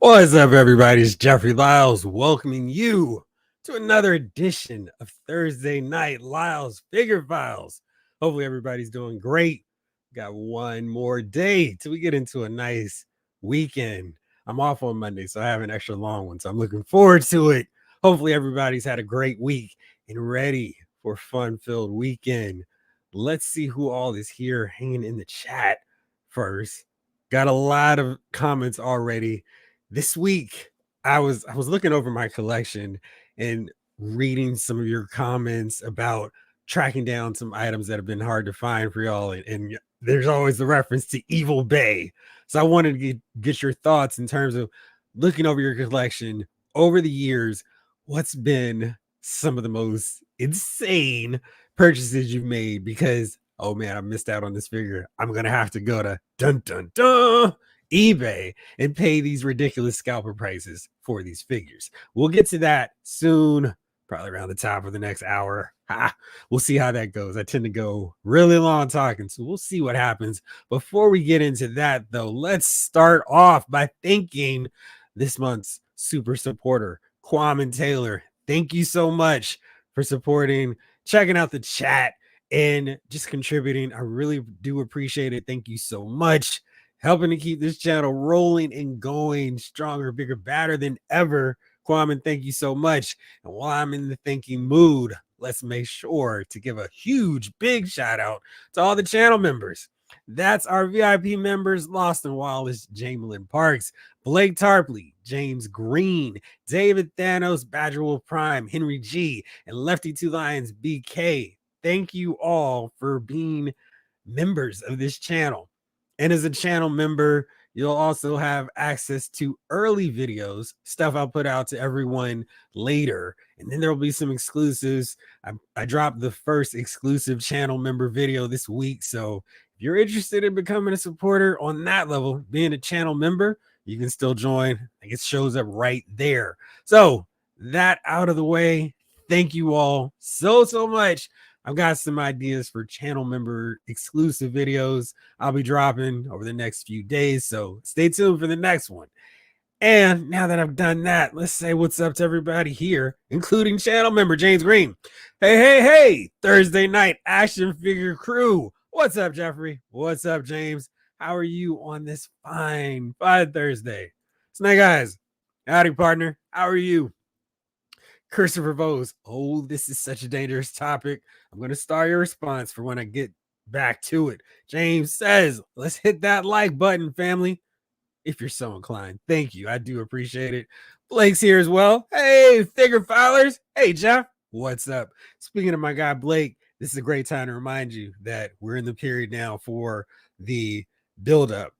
What's up, everybody? It's Jeffrey Lyles welcoming you to another edition of Thursday Night Lyles Figure Files. Hopefully, everybody's doing great. Got one more day till we get into a nice weekend. I'm off on Monday, so I have an extra long one, so I'm looking forward to it. Hopefully, everybody's had a great week and ready for a fun-filled weekend. Let's see who all is here hanging in the chat first. Got a lot of comments already. This week I was looking over my collection and reading some of your comments about tracking down some items that have been hard to find for y'all, and there's always the reference to evilBay. So I wanted to get your thoughts in terms of looking over your collection over the years. What's been some of the most insane purchases you've made? Because oh man, I missed out on this figure. I'm gonna have to go to dun dun dun eBay and pay these ridiculous scalper prices for these figures. We'll get to that soon, probably around the top of the next hour. We'll see how that goes. I tend to go really long talking, so we'll see what happens. Before we get into that, though, let's start off by thanking this month's super supporter, Kwame Taylor. Thank you so much for supporting, checking out the chat, and just contributing. I really do appreciate it. Thank you so much. Helping to keep this channel rolling and going stronger, bigger, badder than ever. Kwame, thank you so much. And while I'm in the thanking mood, let's make sure to give a huge, big shout out to all the channel members. That's our VIP members: Lost and Wallace, Jamelin Parks, Blake Tarpley, James Green, David Thanos, Badger Wolf Prime, Henry G, and Lefty Two Lions BK. Thank you all for being members of this channel. And as a channel member, you'll also have access to early videos, stuff I'll put out to everyone later. And then there'll be some exclusives. I dropped the first exclusive channel member video this week. So if you're interested in becoming a supporter on that level, being a channel member, you can still join. I think it shows up right there. So that out of the way, thank you all so much. I've got some ideas for channel member exclusive videos I'll be dropping over the next few days, so stay tuned for the next one. And now that I've done that, let's say what's up to everybody here, including channel member James Green. Hey, Thursday night action figure crew. What's up, Jeffrey? What's up, James? How are you on this fine Thursday? Snake Eyes. Howdy, partner. How are you? Christopher Bose. Oh, this is such a dangerous topic. I'm going to start your response for when I get back to it. James says, let's hit that like button, family, if you're so inclined. Thank you. I do appreciate it. Blake's here as well. Hey, figure filers. Hey, Jeff. What's up? Speaking of my guy, Blake, this is a great time to remind you that we're in the period now for the build-up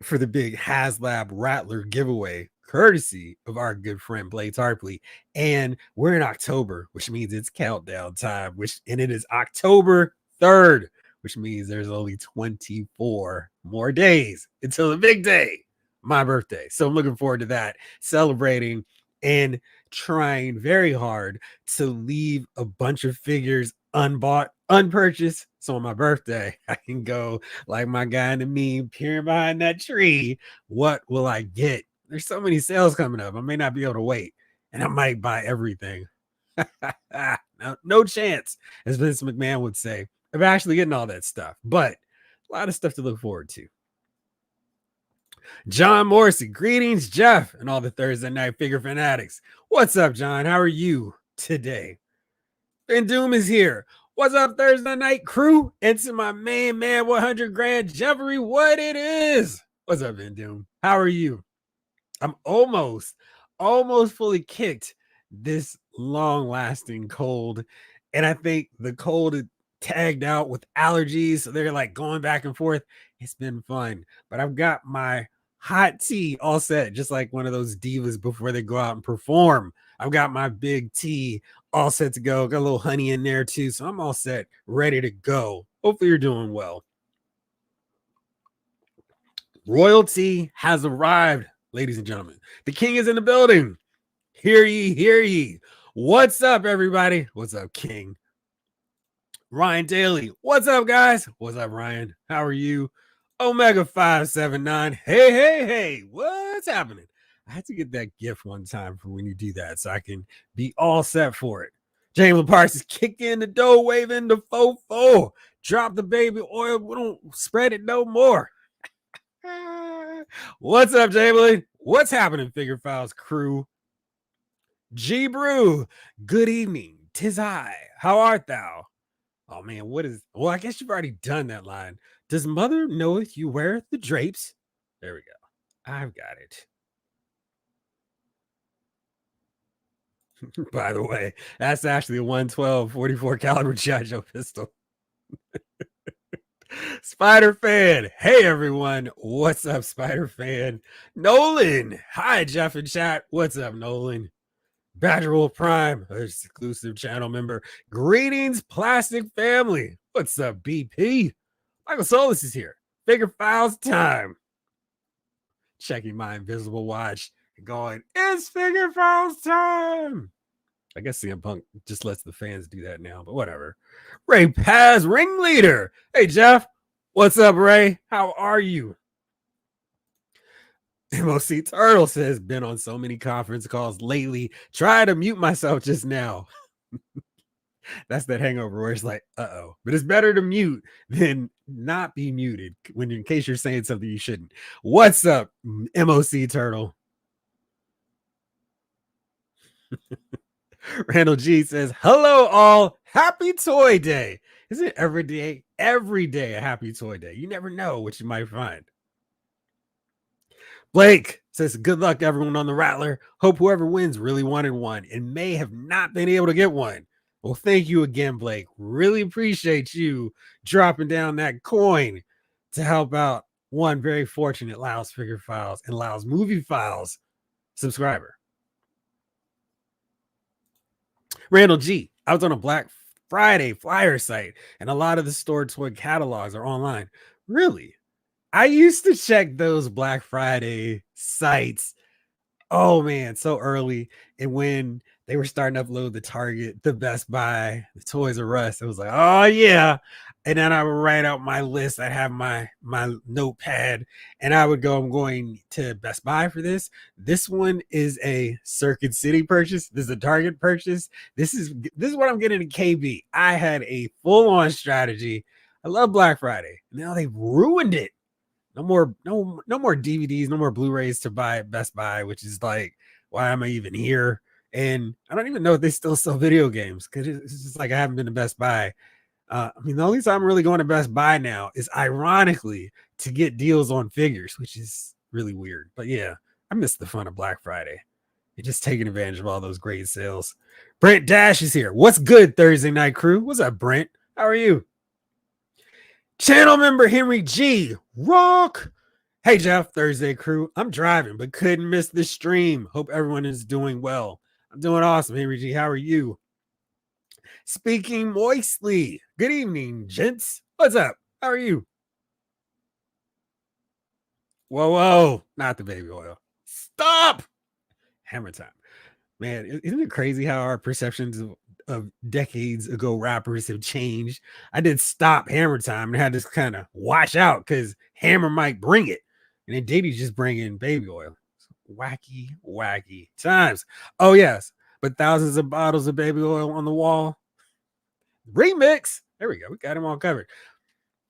for the big HasLab Rattler giveaway, courtesy of our good friend Blake Tarpley. And we're in October, which means it's countdown time, and it is October 3rd, which means there's only 24 more days until the big day, my birthday. So I'm looking forward to that, celebrating and trying very hard to leave a bunch of figures unbought, unpurchased. So on my birthday, I can go like my guy in the meme, peering behind that tree. What will I get? There's so many sales coming up. I may not be able to wait, and I might buy everything. No chance, as Vince McMahon would say, of actually getting all that stuff, but a lot of stuff to look forward to. John Morrissey, greetings, Jeff, and all the Thursday night figure fanatics. What's up, John? How are you today? Ben Doom is here. What's up, Thursday night crew? And to my man 100 grand Jeffrey, what it is. What's up, Ben Doom? How are you? I'm almost fully kicked this long-lasting cold, and I think the cold tagged out with allergies, so they're like going back and forth. It's been fun, but I've got my hot tea all set, just like one of those divas before they go out and perform. I've got my big tea all set to go. Got a little honey in there too, so I'm all set, ready to go. Hopefully you're doing well. Royalty has arrived, ladies and gentlemen. The king is in the building. Hear ye, hear ye. What's up, everybody? What's up, King? Ryan Daly. What's up, guys? What's up, Ryan? How are you? Omega 579. Hey, what's happening? I had to get that gift one time for when you do that so I can be all set for it. James Parsons kicked in the dough, waving the fofo. Drop the baby oil. We don't spread it no more. What's up, Jamie? What's happening, Figure Files crew? G Brew, good evening. 'Tis I. How art thou? Oh man, what is? Well, I guess you've already done that line. Does mother knoweth you wear the drapes? There we go. I've got it. By the way, that's actually a 112 44 caliber G.I. Joe pistol. Spider Fan. Hey everyone. What's up, Spider Fan? Nolan. Hi, Jeff in chat. What's up, Nolan? Badger Wolf Prime, exclusive channel member. Greetings, Plastic Family. What's up, BP? Michael Solis is here. Figure Files time. Checking my invisible watch and going, it's Figure Files time. I guess CM Punk just lets the fans do that now, but whatever. Ray Paz, ringleader. Hey, Jeff. What's up, Ray? How are you? MOC Turtle says, been on so many conference calls lately. Try to mute myself just now. That's that hangover where it's like, uh-oh. But it's better to mute than not be muted when in case you're saying something you shouldn't. What's up, MOC Turtle? Randall G says, hello all. Happy Toy Day. Is it every day? Every day a happy toy day. You never know what you might find. Blake says, good luck to everyone on the Rattler. Hope whoever wins really wanted one and may have not been able to get one. Well, thank you again, Blake. Really appreciate you dropping down that coin to help out one very fortunate Lyle's Figure Files and Lyle's Movie Files subscriber. Randall G. I was on a Black Friday flyer site, and a lot of the store toy catalogs are online. Really? I used to check those Black Friday sites. Oh man, so early. And when they were starting to upload the Target, the Best Buy, the Toys R Us, it was like, oh yeah. And then I would write out my list. I'd have my notepad, and I would go, I'm going to Best Buy for this. This one is a Circuit City purchase. This is a Target purchase. This is what I'm getting in KB. I had a full-on strategy. I love Black Friday. Now they've ruined it. No more DVDs, no more Blu-rays to buy at Best Buy, which is like, why am I even here? And I don't even know if they still sell video games because it's just like I haven't been to Best Buy. I mean, the only time I'm really going to Best Buy now is ironically to get deals on figures, which is really weird. But yeah, I miss the fun of Black Friday. You're just taking advantage of all those great sales. Brent Dash is here. What's good, Thursday night crew? What's up, Brent? How are you? Channel member Henry G. Rock. Hey, Jeff, Thursday crew. I'm driving, but couldn't miss this stream. Hope everyone is doing well. I'm doing awesome, Henry G. How are you? Speaking moistly. Good evening, gents. What's up? How are you? Whoa. Not the baby oil. Stop. Hammer time. Man, isn't it crazy how our perceptions of decades ago rappers have changed? I did stop Hammer time and had to kind of watch out because Hammer might bring it. And then Diddy's just bringing baby oil. Wacky times. Oh, yes. But thousands of bottles of baby oil on the wall. Remix. There we go. We got them all covered.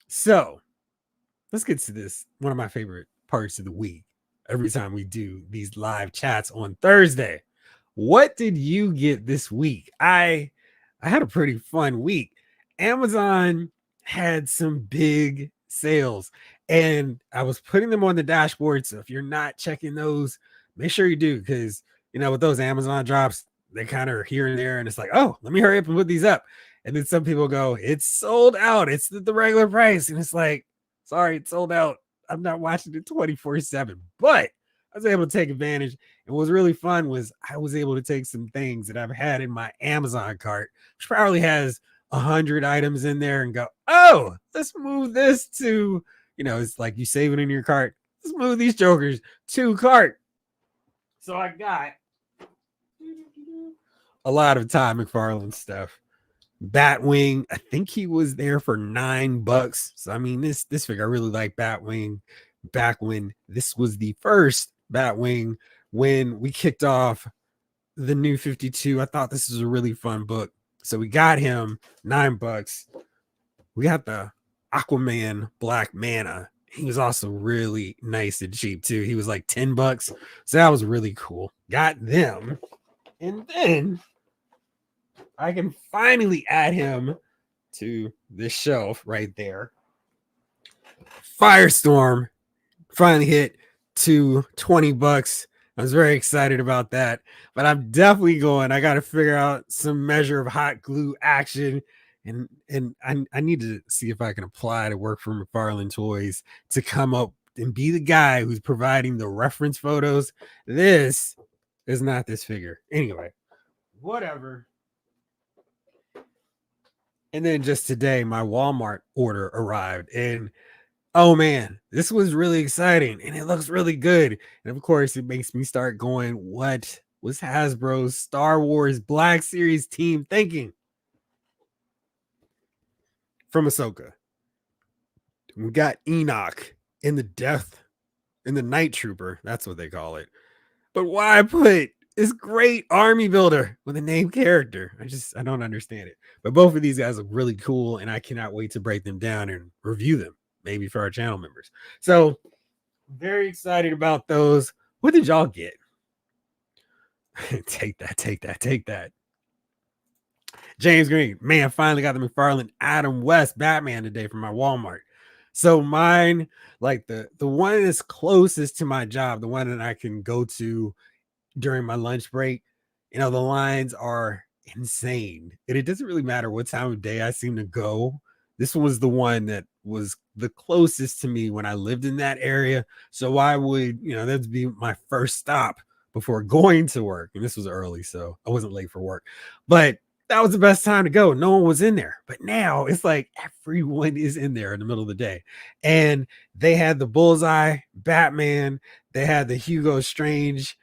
So let's get to this. One of my favorite parts of the week. Every time we do these live chats on Thursday. What did you get this week? I had a pretty fun week. Amazon had some big sales and I was putting them on the dashboard. So if you're not checking those, make sure you do, because with those Amazon drops, they kind of are here and there, and it's like, oh, let me hurry up and put these up. And then some people go, it's sold out. It's the regular price. And it's like, sorry, it's sold out. I'm not watching it 24/7, but I was able to take advantage. And what was really fun was I was able to take some things that I've had in my Amazon cart, which probably has 100 items in there, and go, oh, let's move this to, it's like you save it in your cart. Let's move these jokers to cart. So I got a lot of Todd McFarlane stuff. Batwing, I think he was there for $9. So I mean, this figure, I really like Batwing. Back when this was the first Batwing, when we kicked off the new 52, I thought this was a really fun book. So we got him $9. We got the Aquaman Black Mana. He was also really nice and cheap too. He was like $10. So that was really cool. Got them. And then I can finally add him to this shelf right there. Firestorm finally hit to $20. I was very excited about that, but I'm definitely going. I got to figure out some measure of hot glue action, and I need to see if I can apply to work for McFarlane Toys to come up and be the guy who's providing the reference photos. This is not this figure. Anyway, whatever. And then just today, my Walmart order arrived, and oh man, this was really exciting and it looks really good. And of course, it makes me start going, what was Hasbro's Star Wars Black Series team thinking? From Ahsoka, we got Enoch in the Night Trooper. That's what they call it. But why put this great army builder with a named character? I don't understand it. But both of these guys look really cool, and I cannot wait to break them down and review them, maybe for our channel members. So very excited about those. What did y'all get? Take that. James Green, man, finally got the McFarlane Adam West Batman today from my Walmart. So mine, like the one that's closest to my job, the one that I can go to during my lunch break, the lines are insane. And it doesn't really matter what time of day I seem to go. This was the one that was the closest to me when I lived in that area. So I would, that'd be my first stop before going to work. And this was early, so I wasn't late for work. But that was the best time to go. No one was in there. But now it's like everyone is in there in the middle of the day. And they had the Bullseye Batman. They had the Hugo Strange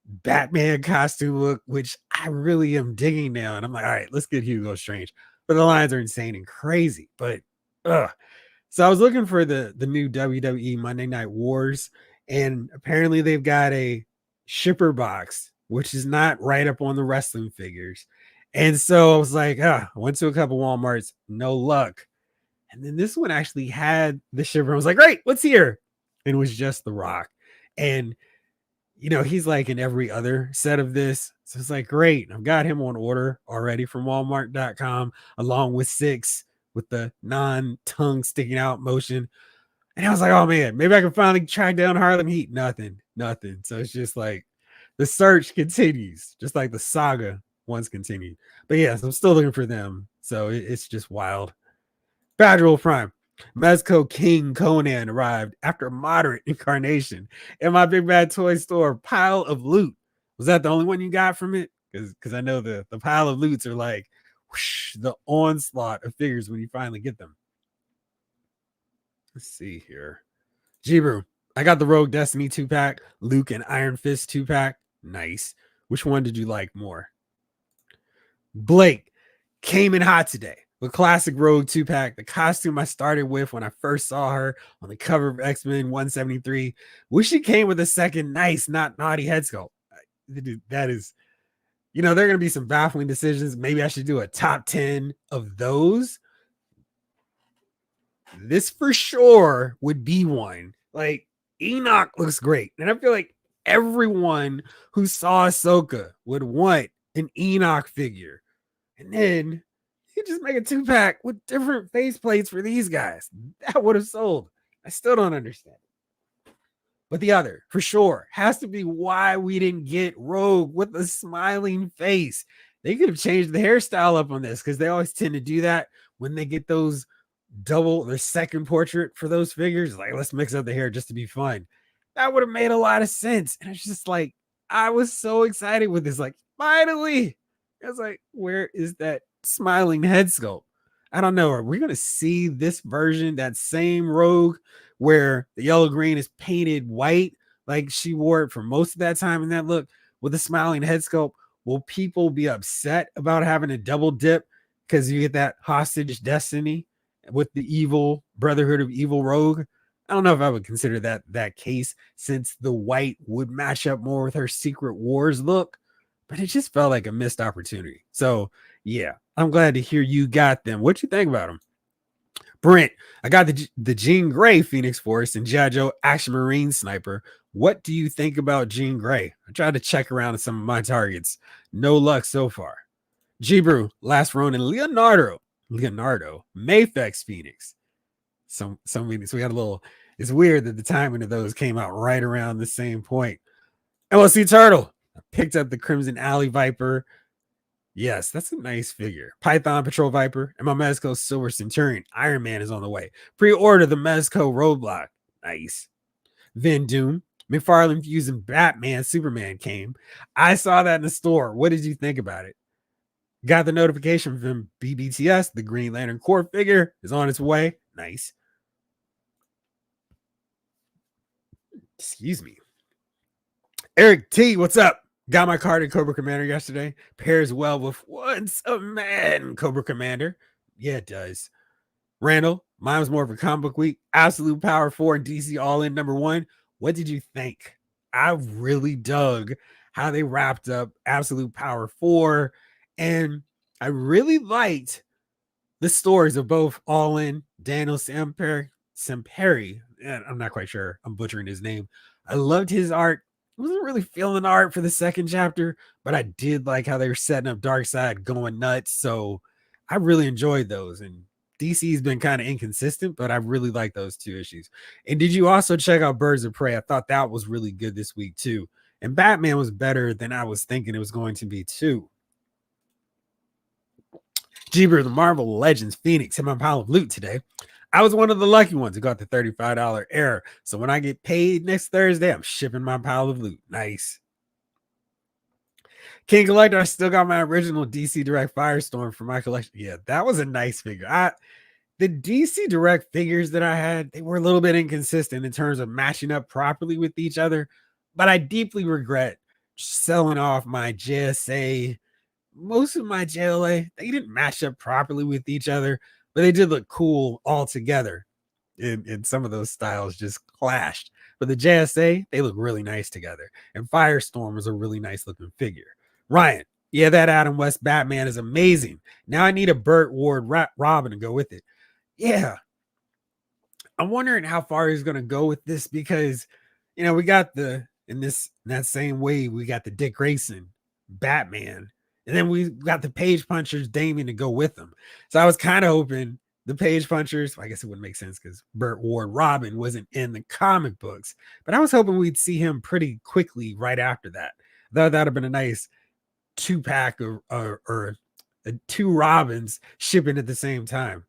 Batman costume look, which I really am digging now. And I'm like, all right, let's get Hugo Strange. But the lines are insane and crazy. But so I was looking for the new WWE Monday Night Wars, and apparently they've got a shipper box, which is not right up on the wrestling figures. And so I was like, I went to a couple Walmarts, no luck. And then this one actually had the shipper. I was like, great, what's here? And it was just The Rock. And he's like in every other set of this. So it's like, great. I've got him on order already from Walmart.com, along with 6 with the non-tongue sticking out motion. And I was like, oh man, maybe I can finally track down Harlem Heat. Nothing. So it's just like the search continues, just like the saga once continued. But yes, I'm still looking for them. So it's just wild. Badger Prime. Mezco King Conan arrived after a moderate incarnation in my Big Bad Toy Store pile of loot. Was that the only one you got from it? Because I know the pile of loots are like whoosh, the onslaught of figures when you finally get them. Let's see here. Jibru, I got the Rogue Destiny 2-pack, Luke and Iron Fist 2-pack. Nice. Which one did you like more? Blake came in hot today. The classic Rogue 2-pack, the costume I started with when I first saw her on the cover of X-Men 173. Wish she came with a second nice, not naughty head sculpt. That is, there are going to be some baffling decisions. Maybe I should do a top 10 of those. This for sure would be one. Like, Enoch looks great. And I feel like everyone who saw Ahsoka would want an Enoch figure. And then you just make a 2-pack with different faceplates for these guys. That would have sold. I still don't understand. But the other, for sure, has to be why we didn't get Rogue with a smiling face. They could have changed the hairstyle up on this, because they always tend to do that when they get those their second portrait for those figures. Like, let's mix up the hair just to be fun. That would have made a lot of sense. And it's just like, I was so excited with this. Like, finally. I was like, where is that smiling head sculpt? I don't know. Are we going to see this version, that same Rogue, where the yellow green is painted white, like she wore it for most of that time in that look, with a smiling head sculpt? Will people be upset about having a double dip? because you get that hostage destiny with the evil Brotherhood of Evil Rogue. I don't know if I would consider that case, since the white would match up more with her Secret Wars look, but it just felt like a missed opportunity. So yeah, I'm glad to hear you got them. What you think about them? Brent, I got the Jean Grey Phoenix Force and G.I. Joe Action Marine Sniper. What do you think about Jean Grey? I tried to check around at some of my targets. No luck so far. G-Brew, Last Ronin, Leonardo, Mayfex Phoenix. Some meetings. We had a little, it's weird that the timing of those came out right around the same point. LSC Turtle. I picked up the Crimson Alley Viper. Yes, that's a nice figure. Python Patrol Viper and my Mezco Silver Centurion. Iron Man is on the way. Pre-order the Mezco Roadblock. Nice. Vin Doom. McFarlane using Batman Superman came. I saw that in the store. What did you think about it? Got the notification from BBTS. The Green Lantern Corps figure is on its way. Nice. Excuse me. Eric T, what's up? Got my card in Cobra Commander yesterday. Pairs well with Once a Man Cobra Commander. Yeah, it does. Randall, mine was more of a comic book week. Absolute Power 4 and DC All In #1. What did you think? I really dug how they wrapped up Absolute Power 4. And I really liked the stories of both All In, Daniel Semperi. I'm not quite sure. I'm butchering his name. I loved his art. I wasn't really feeling the art for the second chapter, but I did like how they were setting up Darkseid going nuts. So I really enjoyed those. And DC's been kind of inconsistent, but I really like those 2 issues. And did you also check out Birds of Prey? I thought that was really good this week too. And Batman was better than I was thinking it was going to be too. Jeeber, the Marvel Legends Phoenix hit my pile of loot today. I was one of the lucky ones who got the $35 error. So when I get paid next Thursday, I'm shipping my pile of loot. Nice. King Collector, I still got my original DC Direct Firestorm for my collection. Yeah, that was a nice figure. The DC Direct figures that I had, they were a little bit inconsistent in terms of matching up properly with each other. But I deeply regret selling off my JSA. Most of my JLA, they didn't match up properly with each other, but they did look cool all together. And some of those styles just clashed. But the JSA, they look really nice together. And Firestorm was a really nice looking figure. Ryan, yeah, that Adam West Batman is amazing. Now I need a Burt Ward Robin to go with it. Yeah. I'm wondering how far he's going to go with this, because, we got in that same way, we got the Dick Grayson Batman. And then we got the Page Punchers Damien to go with them. So I was kind of hoping the Page Punchers, I guess it wouldn't make sense because Burt Ward Robin wasn't in the comic books, but I was hoping we'd see him pretty quickly right after that. I thought that'd have been a nice 2-pack or 2 Robins shipping at the same time.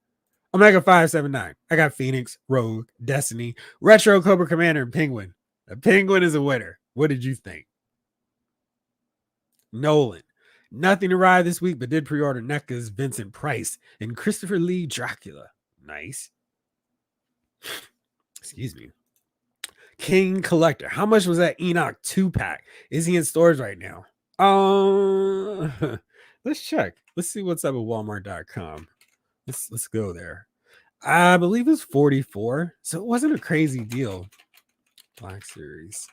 Omega 579. I got Phoenix, Rogue, Destiny, Retro Cobra Commander, and Penguin. The Penguin is a winner. What did you think? Nolan. Nothing arrived this week, but did pre-order NECA's Vincent Price and Christopher Lee Dracula. Nice. Excuse me. King Collector. How much was that Enoch 2-pack? Is he in stores right now? Let's check. Let's see what's up at Walmart.com. Let's go there. I believe it's 44, so it wasn't a crazy deal. Black Series.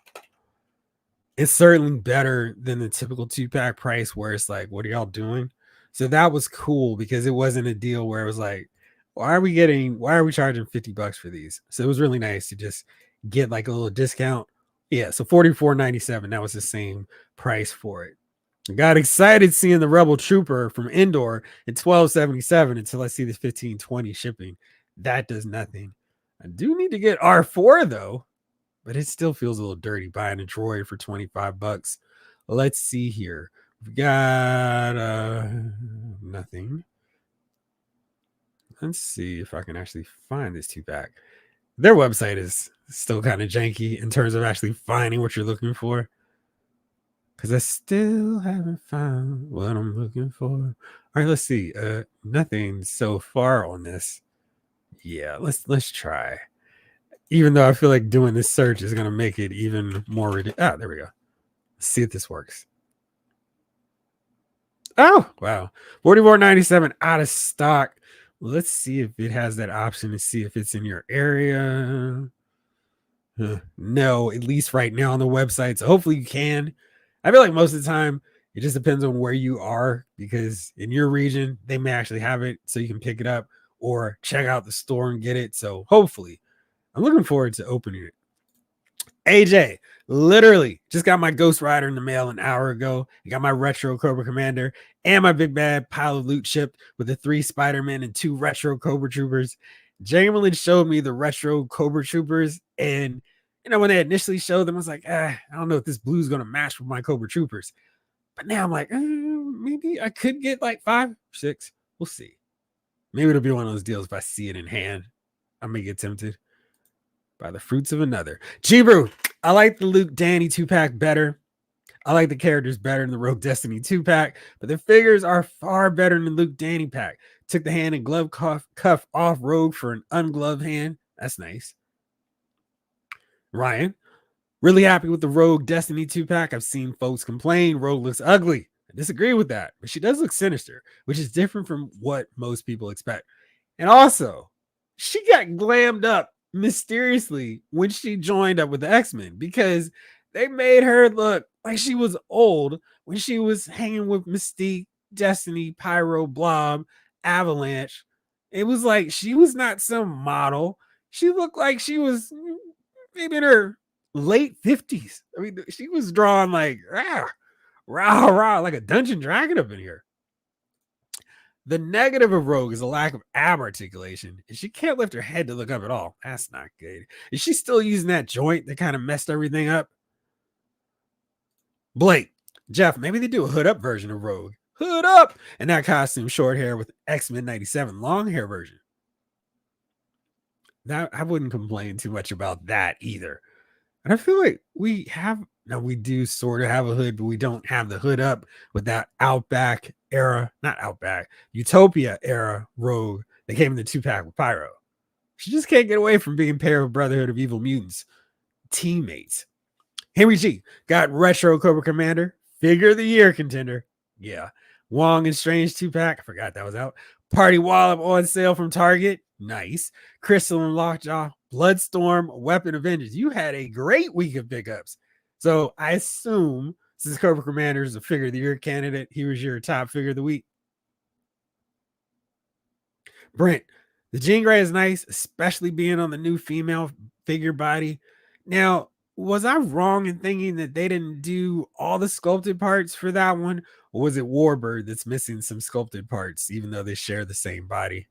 It's certainly better than the typical 2-pack price where it's like, what are y'all doing? So that was cool because it wasn't a deal where it was like, why are we charging $50 for these? So it was really nice to just get like a little discount. Yeah, so $44.97. That was the same price for it. I got excited seeing the Rebel Trooper from Indoor at $12.77 until I see the $15.20 shipping. That does nothing. I do need to get R4 though, but it still feels a little dirty buying a droid for $25. Let's see here. We've got nothing. Let's see if I can actually find this 2-pack. Their website is still kind of janky in terms of actually finding what you're looking for, because I still haven't found what I'm looking for. All right, let's see. Nothing so far on this. Yeah, let's try. Even though I feel like doing this search is going to make it even more ridiculous. There we go. Let's see if this works. Oh, wow. 44.97 out of stock. Let's see if it has that option to see if it's in your area. No, at least right now on the website. So hopefully you can. I feel like most of the time it just depends on where you are because in your region they may actually have it so you can pick it up or check out the store and get it. So hopefully I'm looking forward to opening it. AJ, literally just got my Ghost Rider in the mail an hour ago. I got my retro Cobra Commander and my big bad pile of loot shipped with the 3 Spider-Man and 2 retro Cobra Troopers. Genuinely showed me the retro Cobra Troopers, and when they initially showed them, I was like, I don't know if this blue is gonna match with my Cobra Troopers. But now I'm like, maybe I could get like 5, 6. We'll see. Maybe it'll be one of those deals if I see it in hand. I may get tempted by the fruits of another. G-Brew, I like the Luke Danny 2-pack better. I like the characters better in the Rogue Destiny 2-pack, but the figures are far better than the Luke Danny pack. Took the hand and glove cuff off Rogue for an ungloved hand. That's nice. Ryan, really happy with the Rogue Destiny 2-pack. I've seen folks complain Rogue looks ugly. I disagree with that, but she does look sinister, which is different from what most people expect. And also, she got glammed up mysteriously when she joined up with the X-Men because they made her look like she was old when she was hanging with Mystique, Destiny, Pyro, Blob, Avalanche. It was like she was not some model. She looked like she was maybe in her late 50s. I mean, she was drawn like rah, like a dungeon dragon up in here. The negative of Rogue is a lack of ab articulation, and she can't lift her head to look up at all. That's not good. Is she still using that joint that kind of messed everything up? Blake, Jeff, maybe they do a hood up version of Rogue. Hood up! And that costume, short hair with X-Men 97 long hair version. That I wouldn't complain too much about that either. And I feel like we do sort of have a hood, but we don't have the hood up with that Outback era, not Outback, Utopia era Rogue that came in the 2-pack with Pyro. She just can't get away from being paired with Brotherhood of Evil Mutants teammates. Henry G got retro Cobra Commander, figure of the year contender. Yeah. Wong and Strange 2-pack. I forgot that was out. Party Wallop on sale from Target. Nice. Crystal and Lockjaw, Bloodstorm, Weapon Avengers. You had a great week of pickups. So I assume since Cobra Commander is a figure of the year candidate, he was your top figure of the week. Brent, the Jean Grey is nice, especially being on the new female figure body. Now, was I wrong in thinking that they didn't do all the sculpted parts for that one? Or was it Warbird that's missing some sculpted parts, even though they share the same body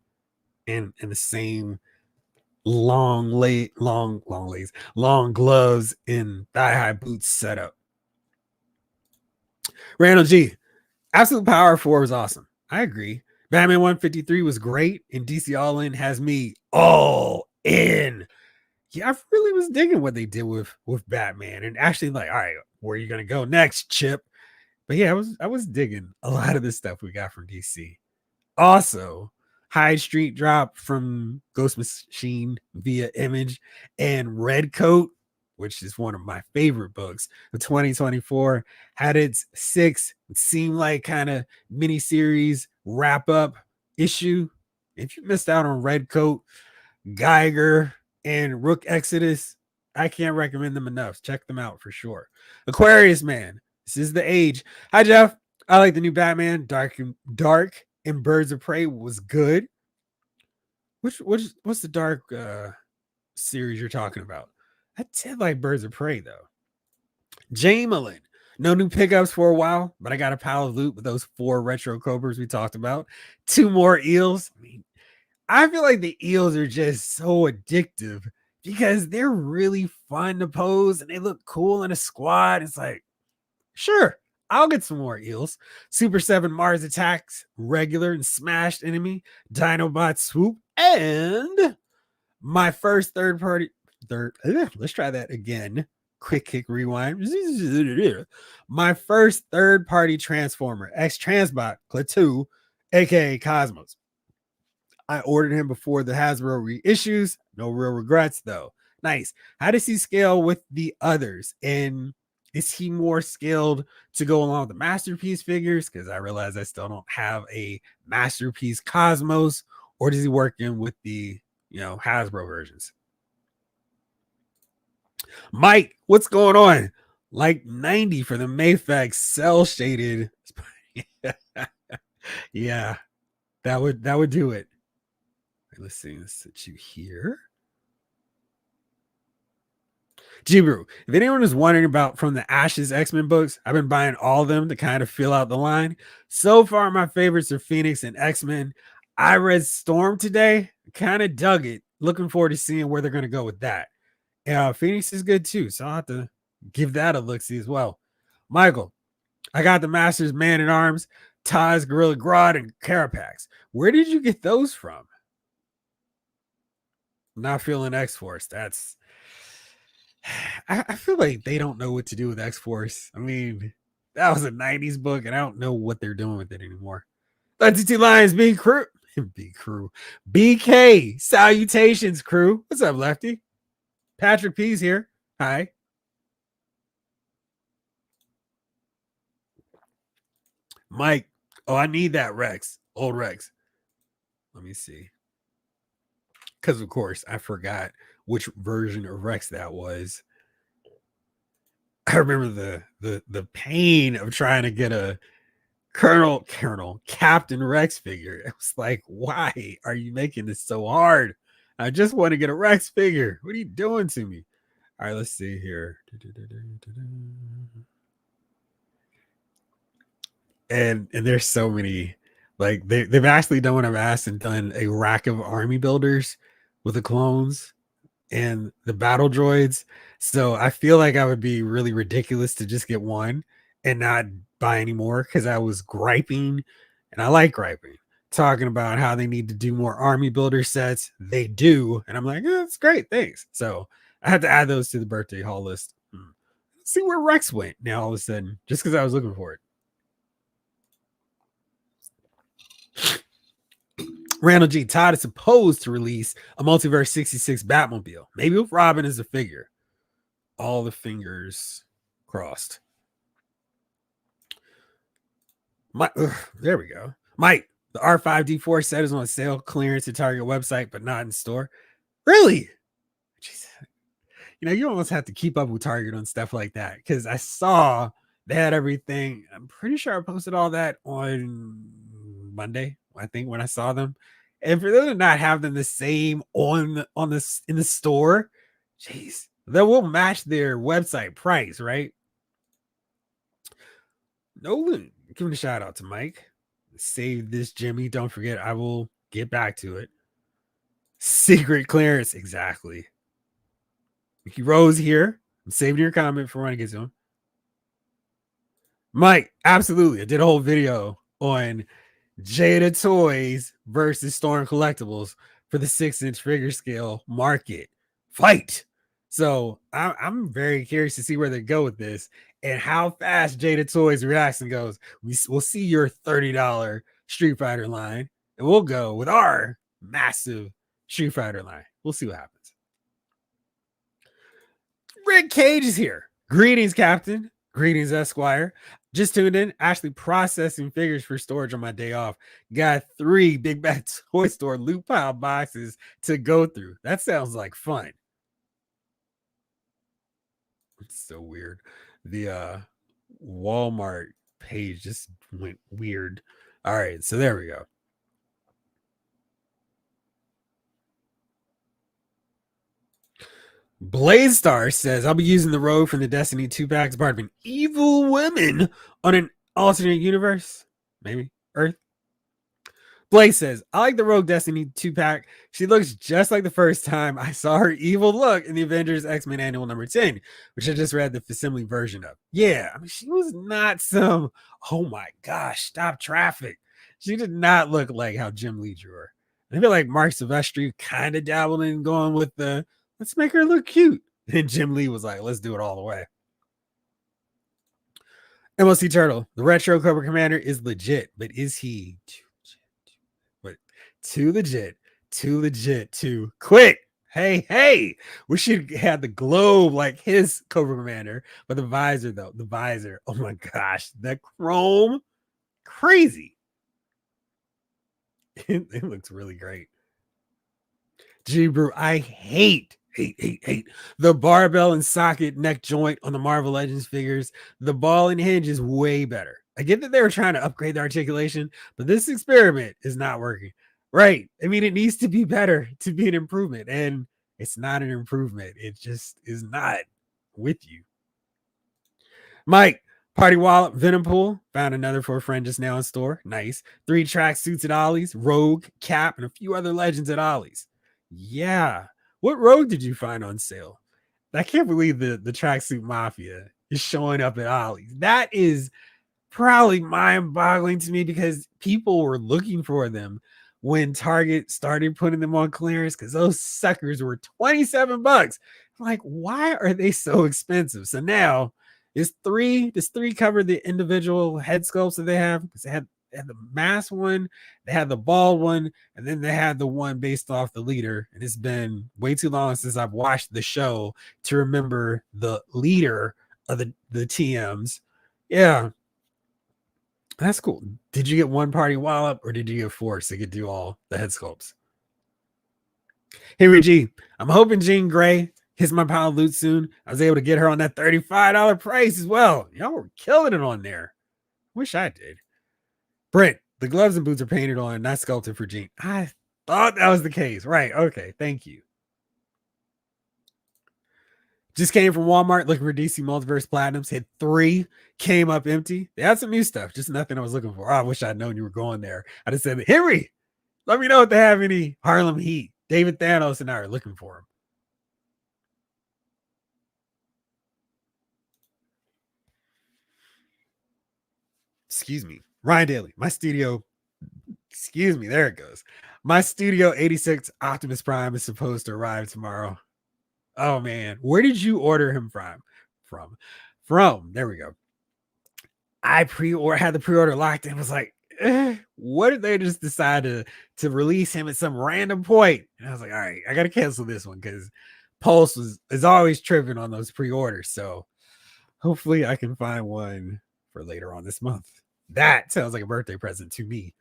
and the same long gloves and thigh-high boots setup? Randall G, Absolute Power 4 was awesome. I agree. Batman 153 was great, and DC All In has me all in. Yeah, I really was digging what they did with Batman, and actually like, all right, where are you gonna go next, Chip? But yeah, I was digging a lot of the stuff we got from DC. Also, High Street drop from Ghost Machine via Image and Red Coat, which is one of my favorite books of 2024, had its 6th, it seemed like kind of miniseries wrap up issue. If you missed out on Red Coat, Geiger, and Rook Exodus, I can't recommend them enough. Check them out for sure. Aquarius Man, this is the age. Hi, Jeff. I like the new Batman. Dark and Birds of Prey was good. What's the dark series you're talking about? I did like Birds of Prey though. Jamelin, no new pickups for a while, but I got a pile of loot with those 4 retro Cobras we talked about. 2 more eels. I mean, I feel like the eels are just so addictive because they're really fun to pose and they look cool in a squad. It's like, sure, I'll get some more eels. Super 7 Mars attacks, regular and smashed enemy, Dinobot swoop, and my first let's try that again. Quick kick rewind. My first third party transformer, X Transbot Klaatu, aka Cosmos. I ordered him before the Hasbro reissues. No real regrets though. Nice. How does he scale with the others? And Is he more skilled to go along with the masterpiece figures? Because I realize I still don't have a masterpiece Cosmos, or does he work in with the Hasbro versions? Mike, what's going on? Like 90 for the Mayfax cell shaded. Yeah, that would do it. Let's see. Let's set you here. Jibru, if anyone is wondering about from the Ashes X-Men books, I've been buying all of them to kind of fill out the line. So far, my favorites are Phoenix and X-Men. I read Storm today, kind of dug it. Looking forward to seeing where they're going to go with that. Phoenix is good too, so I'll have to give that a look-see as well. Michael, I got the Masters Man at Arms, Taz, Gorilla Grodd, and Carapax. Where did you get those from? Not feeling X-Force. That's I feel like they don't know what to do with X-Force. I mean, that was a 90s book, and I don't know what they're doing with it anymore. 32 Lions, B crew. B crew. BK. Salutations, crew. What's up, Lefty? Patrick P's here. Hi. Mike. Oh, I need that Rex. Old Rex. Let me see. Because, of course, I forgot which version of Rex that was. I remember the pain of trying to get a Captain Rex figure. It was like, why are you making this so hard? I just want to get a Rex figure. What are you doing to me? All right, let's see here. And there's so many, like they've actually done what I've asked and done a rack of army builders with the clones and the battle droids. So I feel like I would be really ridiculous to just get one and not buy any more, because I was griping, and I like griping, talking about how they need to do more army builder sets. They do, and I'm like, that's great, thanks. So I had to add those to the birthday haul list. Let's see where Rex went now all of a sudden, just because I was looking for it. Randall G. Todd is supposed to release a Multiverse 66 Batmobile, maybe with Robin as a figure. All the fingers crossed. There we go. Mike, the R5D4 set is on sale, clearance at Target website, but not in store. Really? Jeez. You almost have to keep up with Target on stuff like that, because I saw they had everything. I'm pretty sure I posted all that on Monday, I think, when I saw them. And for them to not have them the same in the store, jeez, they will match their website price, right? Nolan, giving a shout out to Mike. Save this, Jimmy. Don't forget, I will get back to it. Secret clearance, exactly. Mickey Rose here. I'm saving your comment for when I get to him. Mike, absolutely. I did a whole video on Jada Toys versus Storm Collectibles for the 6-inch figure scale market fight. So I'm very curious to see where they go with this and how fast Jada Toys reacts and goes, we'll see your $30 Street Fighter line, and we'll go with our massive Street Fighter line. We'll see what happens. Rick Cage is here. Greetings, Captain. Greetings, Esquire. Just tuned in. Actually processing figures for storage on my day off. Got 3 Big Bad Toy Store loot pile boxes to go through. That sounds like fun. It's so weird. The Walmart page just went weird. All right, so there we go. Blaze Star says, I'll be using the road from the Destiny 2 packs part of an evil woman on an alternate universe. Maybe Earth. Blaze says, I like the Rogue Destiny 2 pack. She looks just like the first time I saw her evil look in the Avengers X-Men Annual number 10, which I just read the facsimile version of. Yeah, I mean, she was not some, oh my gosh, stop traffic. She did not look like how Jim Lee drew her. I feel like Mark Silvestri kind of dabbled in going with the, let's make her look cute. And Jim Lee was like, let's do it all the way. MLC Turtle, the retro Cobra Commander is legit, but is he too legit, too quick? Hey, we should have the globe like his Cobra Commander, but the visor though, the visor. Oh my gosh, that chrome, crazy. It looks really great. Brew, I hate the barbell and socket neck joint on the Marvel Legends figures. The ball and hinge is way better. I get that they were trying to upgrade the articulation, but this experiment is not working. Right. I mean, it needs to be better to be an improvement, and it's not an improvement. It just is not with you. Mike, Party Wallet, Venom Pool. Found another for a friend just now in store. Nice. 3 track suits at Ollie's, Rogue, Cap, and a few other legends at Ollie's. Yeah. What Rogue did you find on sale? I can't believe the tracksuit mafia is showing up at Ollie's. That is probably mind-boggling to me because people were looking for them when Target started putting them on clearance because those suckers were 27 bucks. I'm like, why are they so expensive? So now does three cover the individual head sculpts that they have? Because they had the mask one, they had the bald one, and then they had the one based off the leader. And it's been way too long since I've watched the show to remember the leader of the TMs. Yeah, that's cool. Did you get one party wallop or did you get 4 so you could do all the head sculpts? Henry G, I'm hoping Jean Grey hits my pile of loot soon. I was able to get her on that $35 price as well. Y'all were killing it on there. Wish I did. Brent, the gloves and boots are painted on, not sculpted for Jean. I thought that was the case. Right. Okay. Thank you. Just came from Walmart looking for DC Multiverse Platinums. Hit 3, came up empty. They had some new stuff, just nothing I was looking for. Oh, I wish I'd known you were going there. I just said, Henry, let me know if they have any Harlem Heat. David Thanos and I are looking for them. Excuse me. Ryan Daly, my studio. Excuse me. There it goes. My Studio 86 Optimus Prime is supposed to arrive tomorrow. Oh man, where did you order him from? From. There we go. I had the pre-order locked and was like, what did they just decide to release him at some random point? And I was like, all right, I gotta cancel this one because Pulse is always tripping on those pre-orders. So hopefully I can find one for later on this month. That sounds like a birthday present to me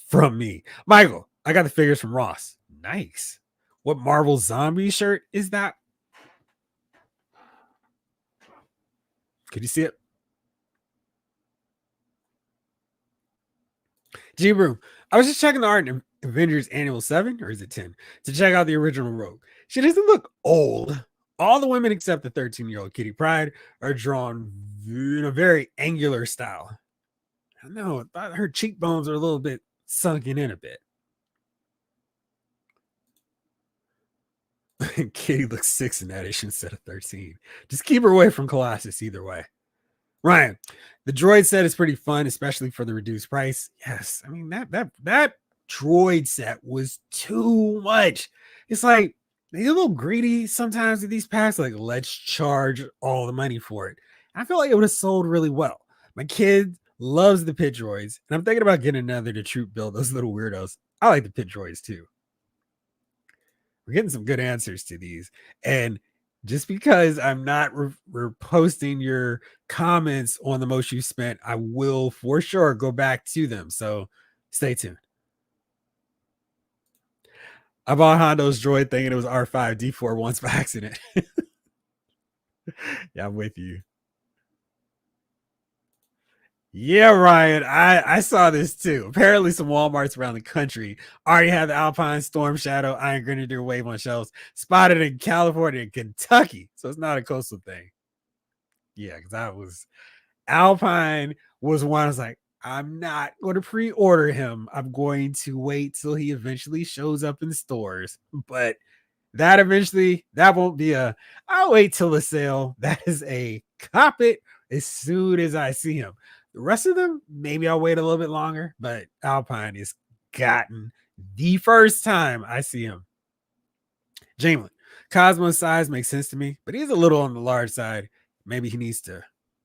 from me. Michael, I got the figures from Ross. Nice. What Marvel Zombie shirt is that? Could you see it? G-Brew, I was just checking the art in Avengers Annual 7, or is it 10, to check out the original Rogue. She doesn't look old. All the women except the 13-year-old Kitty Pryde are drawn in a very angular style. I know, I thought her cheekbones are a little bit sunken in a bit. Kitty looks 6 in that issue instead of 13. Just keep her away from Colossus either way. Ryan, the droid set is pretty fun, especially for the reduced price. Yes, I mean that droid set was too much. It's like they're a little greedy sometimes with these packs. Like, let's charge all the money for it. I feel like it would have sold really well. My kid loves the pit droids, and I'm thinking about getting another to troop build those little weirdos. I like the pit droids too. We're getting some good answers to these, and just because I'm not reposting your comments on the most you spent, I will for sure go back to them. So stay tuned. I bought Hondo's droid thinking it was R5D4 once by accident. Yeah, I'm with you. Yeah, Ryan, I saw this too. Apparently, some Walmarts around the country already have the Alpine Storm Shadow Iron Grenadier wave on shelves, spotted in California and Kentucky. So it's not a coastal thing. Yeah, because I was Alpine was one I was like, I'm not going to pre-order him. I'm going to wait till he eventually shows up in stores. But that won't be I'll wait till the sale. That is a cop it as soon as I see him. The rest of them, maybe I'll wait a little bit longer, but Alpine is gotten the first time I see him. Jamelin, Cosmo's size makes sense to me, but he's a little on the large side. Maybe he needs to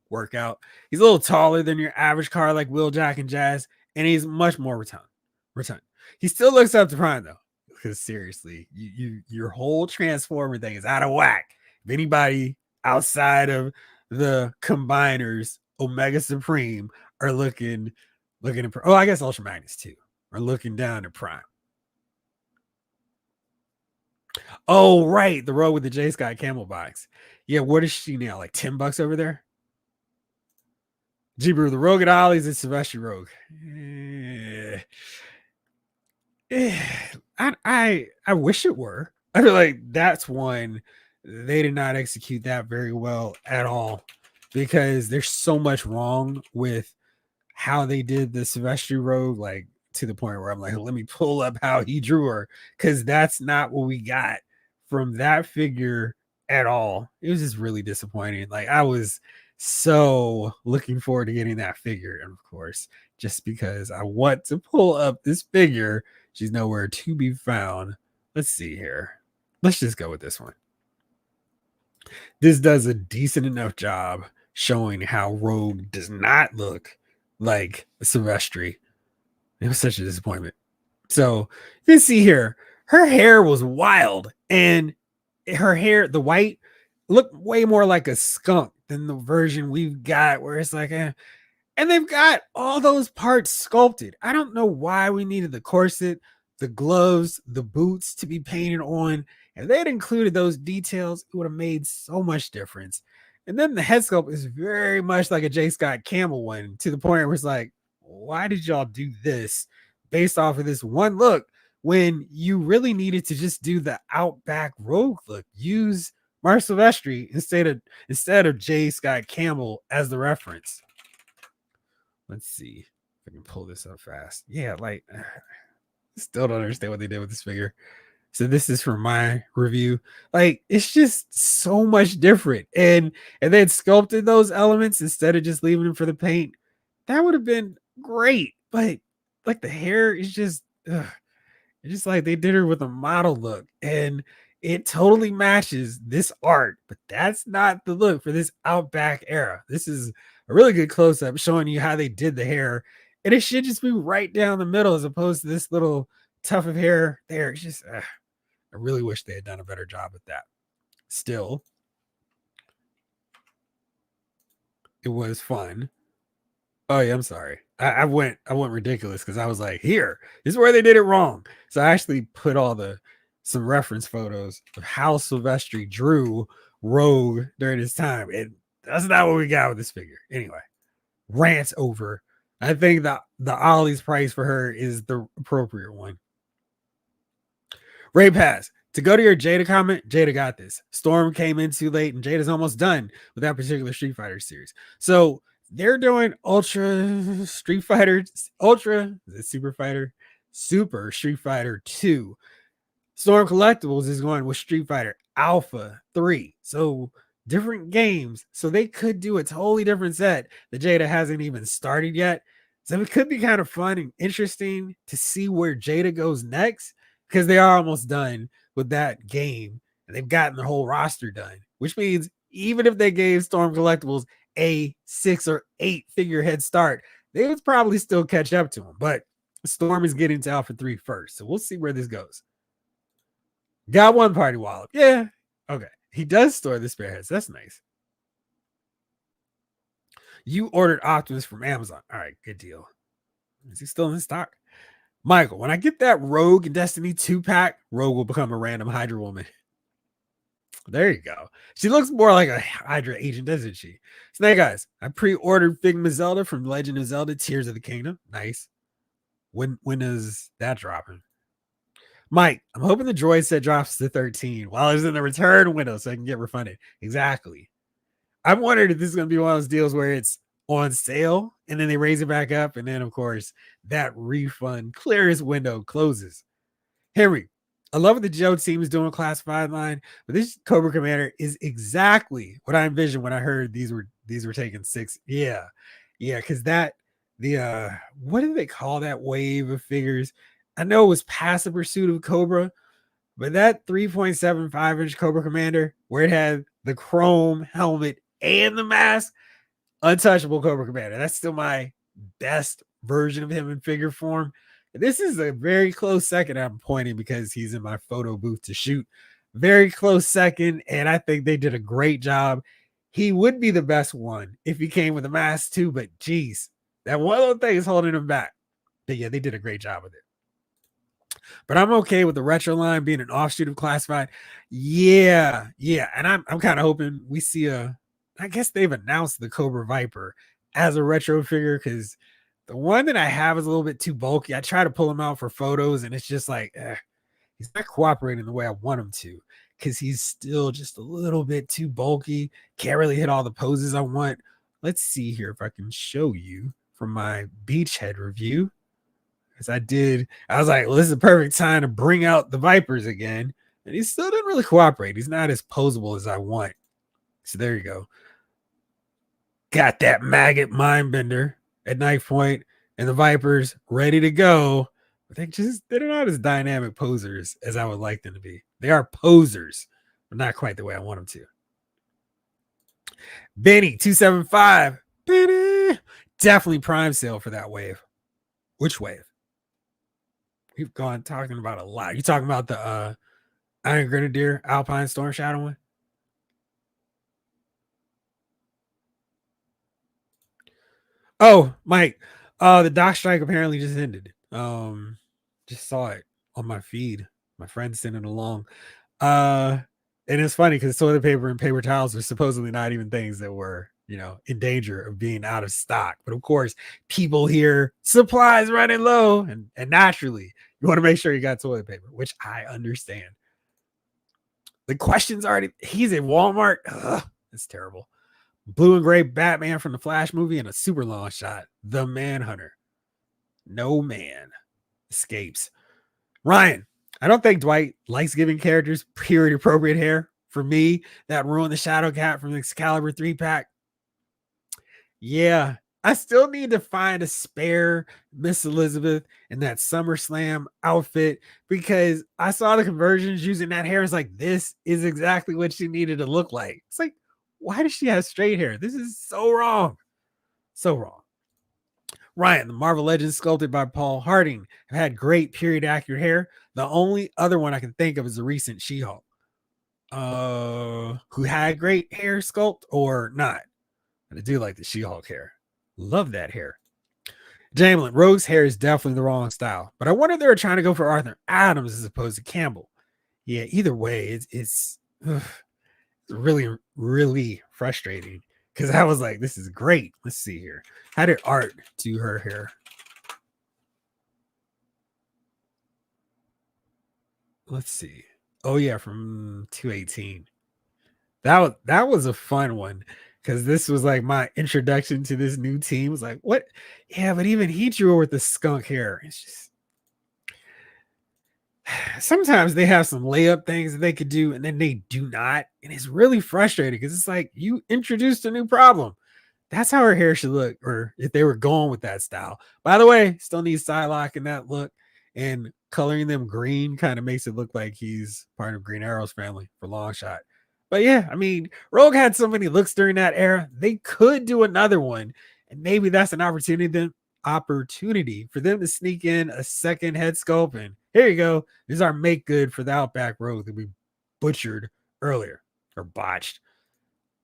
work out. He's a little taller than your average car like Wheeljack and Jazz, and he's much more rotund. He still looks up to Prime though. because seriously, your whole Transformer thing is out of whack. If anybody outside of the combiners, Omega Supreme, are looking at, oh, I guess Ultra Magnus too, are looking down at Prime. Oh, right, the road with the J Sky Camel box. Yeah, what is she now? Like $10 over there? G Brew, the Rogue at Ollie's is Sylvester Rogue. I wish it were. I feel like that's one they did not execute that very well at all, because there's so much wrong with how they did the Sylvester Rogue, like to the point where I'm like, let me pull up how he drew her, because that's not what we got from that figure at all. It was just really disappointing. Like, I was so looking forward to getting that figure, and of course, just because I want to pull up this figure, she's nowhere to be found. Let's see here. Let's just go with this one. This does a decent enough job showing how Rogue does not look like Silvestri. It was such a disappointment. So you can see here, her hair was wild, and her hair, the white, looked way more like a skunk than the version we've got, where it's like, and they've got all those parts sculpted. I don't know why we needed the corset, the gloves, the boots to be painted on. If they had included those details, it would have made so much difference. And then the head sculpt is very much like a J. Scott Campbell one, to the point where it's like, why did y'all do this based off of this one look when you really needed to just do the Outback Rogue look? Use Mark Silvestri instead of J. Scott Campbell as the reference. Let's see if I can pull this up fast. Yeah, like, still don't understand what they did with this figure. So this is for my review. Like, it's just so much different. And they had sculpted those elements instead of just leaving them for the paint. That would have been great. But like, the hair is just, it's just like they did her with a model look. And it totally matches this art. But that's not the look for this Outback era. This is a really good close-up showing you how they did the hair. And it should just be right down the middle as opposed to this little tuft of hair there. It's just, I really wish they had done a better job with that. Still, it was fun. Oh yeah, I'm sorry. I went ridiculous because I was like, here, this is where they did it wrong. So I actually put some reference photos of how Silvestri drew Rogue during his time. And that's not what we got with this figure. Anyway, rants over. I think the Ollie's price for her is the appropriate one. Ray Pass. To go to your Jada comment, Jada got this. Storm came in too late, and Jada's almost done with that particular Street Fighter series. So they're doing Ultra Street Fighter, Ultra, is it Super Fighter? Super Street Fighter 2. Storm Collectibles is going with Street Fighter Alpha 3. So different games. So they could do a totally different set that Jada hasn't even started yet. So it could be kind of fun and interesting to see where Jada goes next, because they are almost done with that game and they've gotten the whole roster done, which means even if they gave Storm Collectibles a 6 or 8 figure head start, they would probably still catch up to them. But Storm is getting to Alpha 3 first. So we'll see where this goes. Got one party wallop. Yeah. Okay. He does store the spare heads. That's nice. You ordered Optimus from Amazon. All right. Good deal. Is he still in stock? Michael, when I get that Rogue and Destiny 2-pack, Rogue will become a random Hydra woman. There you go. She looks more like a Hydra agent, doesn't she? Snake Eyes, I pre-ordered Figma Zelda from Legend of Zelda Tears of the Kingdom. Nice. When is that dropping? Mike, I'm hoping the droid set drops to 13 while it's in the return window so I can get refunded. Exactly. I'm wondering if this is going to be one of those deals where it's on sale and then they raise it back up, and then of course that refund clearance window closes. Henry, I love what the Joe team is doing classified line, but this Cobra Commander is exactly what I envisioned when I heard these were taking 6. Yeah, because what do they call that wave of figures? I know it was Passive Pursuit of Cobra, but that 3.75 inch Cobra Commander where it had the chrome helmet and the mask, untouchable Cobra Commander. That's still my best version of him in figure form. This is a very close second. I'm pointing because he's in my photo booth to shoot. Very close second, and I think they did a great job. He would be the best one if he came with a mask too, but geez, that one little thing is holding him back. But yeah, they did a great job with it. But I'm okay with the retro line being an offshoot of Classified. Yeah, yeah, and I'm kind of hoping we see a. I guess they've announced the Cobra Viper as a retro figure because the one that I have is a little bit too bulky. I try to pull him out for photos, and it's just like he's not cooperating the way I want him to because he's still just a little bit too bulky. Can't really hit all the poses I want. Let's see here if I can show you from my Beachhead review. Because I was like, well, this is a perfect time to bring out the Vipers again. And he still didn't really cooperate. He's not as posable as I want. So there you go. Got that maggot mind bender at knife point, and the Vipers ready to go. But they're not as dynamic posers as I would like them to be. They are posers, but not quite the way I want them to. Benny 275. Benny. Definitely prime sale for that wave. Which wave? We've gone talking about a lot. You talking about the Iron Grenadier Alpine Storm Shadow one? Oh, Mike. The dock strike apparently just ended. Just saw it on my feed. My friend sent it along. And it's funny because toilet paper and paper towels are supposedly not even things that were, in danger of being out of stock. But of course, people hear supplies running low, and naturally, you want to make sure you got toilet paper, which I understand. The question's already, he's in Walmart. Ugh, that's terrible. Blue and gray Batman from the Flash movie and a super long shot. The Manhunter. No man escapes. Ryan, I don't think Dwight likes giving characters period appropriate hair. For me, that ruined the Shadow Cat from the Excalibur 3-pack. Yeah, I still need to find a spare Miss Elizabeth in that SummerSlam outfit because I saw the conversions using that hair. It's like, this is exactly what she needed to look like. It's like, why does she have straight hair? This is so wrong. So wrong. Ryan, the Marvel Legends sculpted by Paul Harding, have had great period accurate hair. The only other one I can think of is the recent She-Hulk. Who had great hair sculpt or not. But I do like the She-Hulk hair. Love that hair. Jamelin, Rogue's hair is definitely the wrong style, but I wonder if they were trying to go for Arthur Adams as opposed to Campbell. Yeah, either way, it's really, really frustrating because I was like, this is great. Let's see here. How did Art do her hair? Let's see. Oh yeah, from 218. That was a fun one because this was like my introduction to this new team. It was like, what? Yeah, but even he drew her with the skunk hair. It's just sometimes they have some layup things that they could do, and then they do not, and it's really frustrating because it's like you introduced a new problem. That's how her hair should look, or if they were going with that style. By the way, still needs Psylocke in that look, and coloring them green kind of makes it look like he's part of Green Arrow's family for long shot. But yeah, I mean, Rogue had so many looks during that era. They could do another one, and maybe that's an opportunity for them to sneak in a second head sculpt. And here you go. This is our make good for the Outback Rogue that we butchered earlier or botched.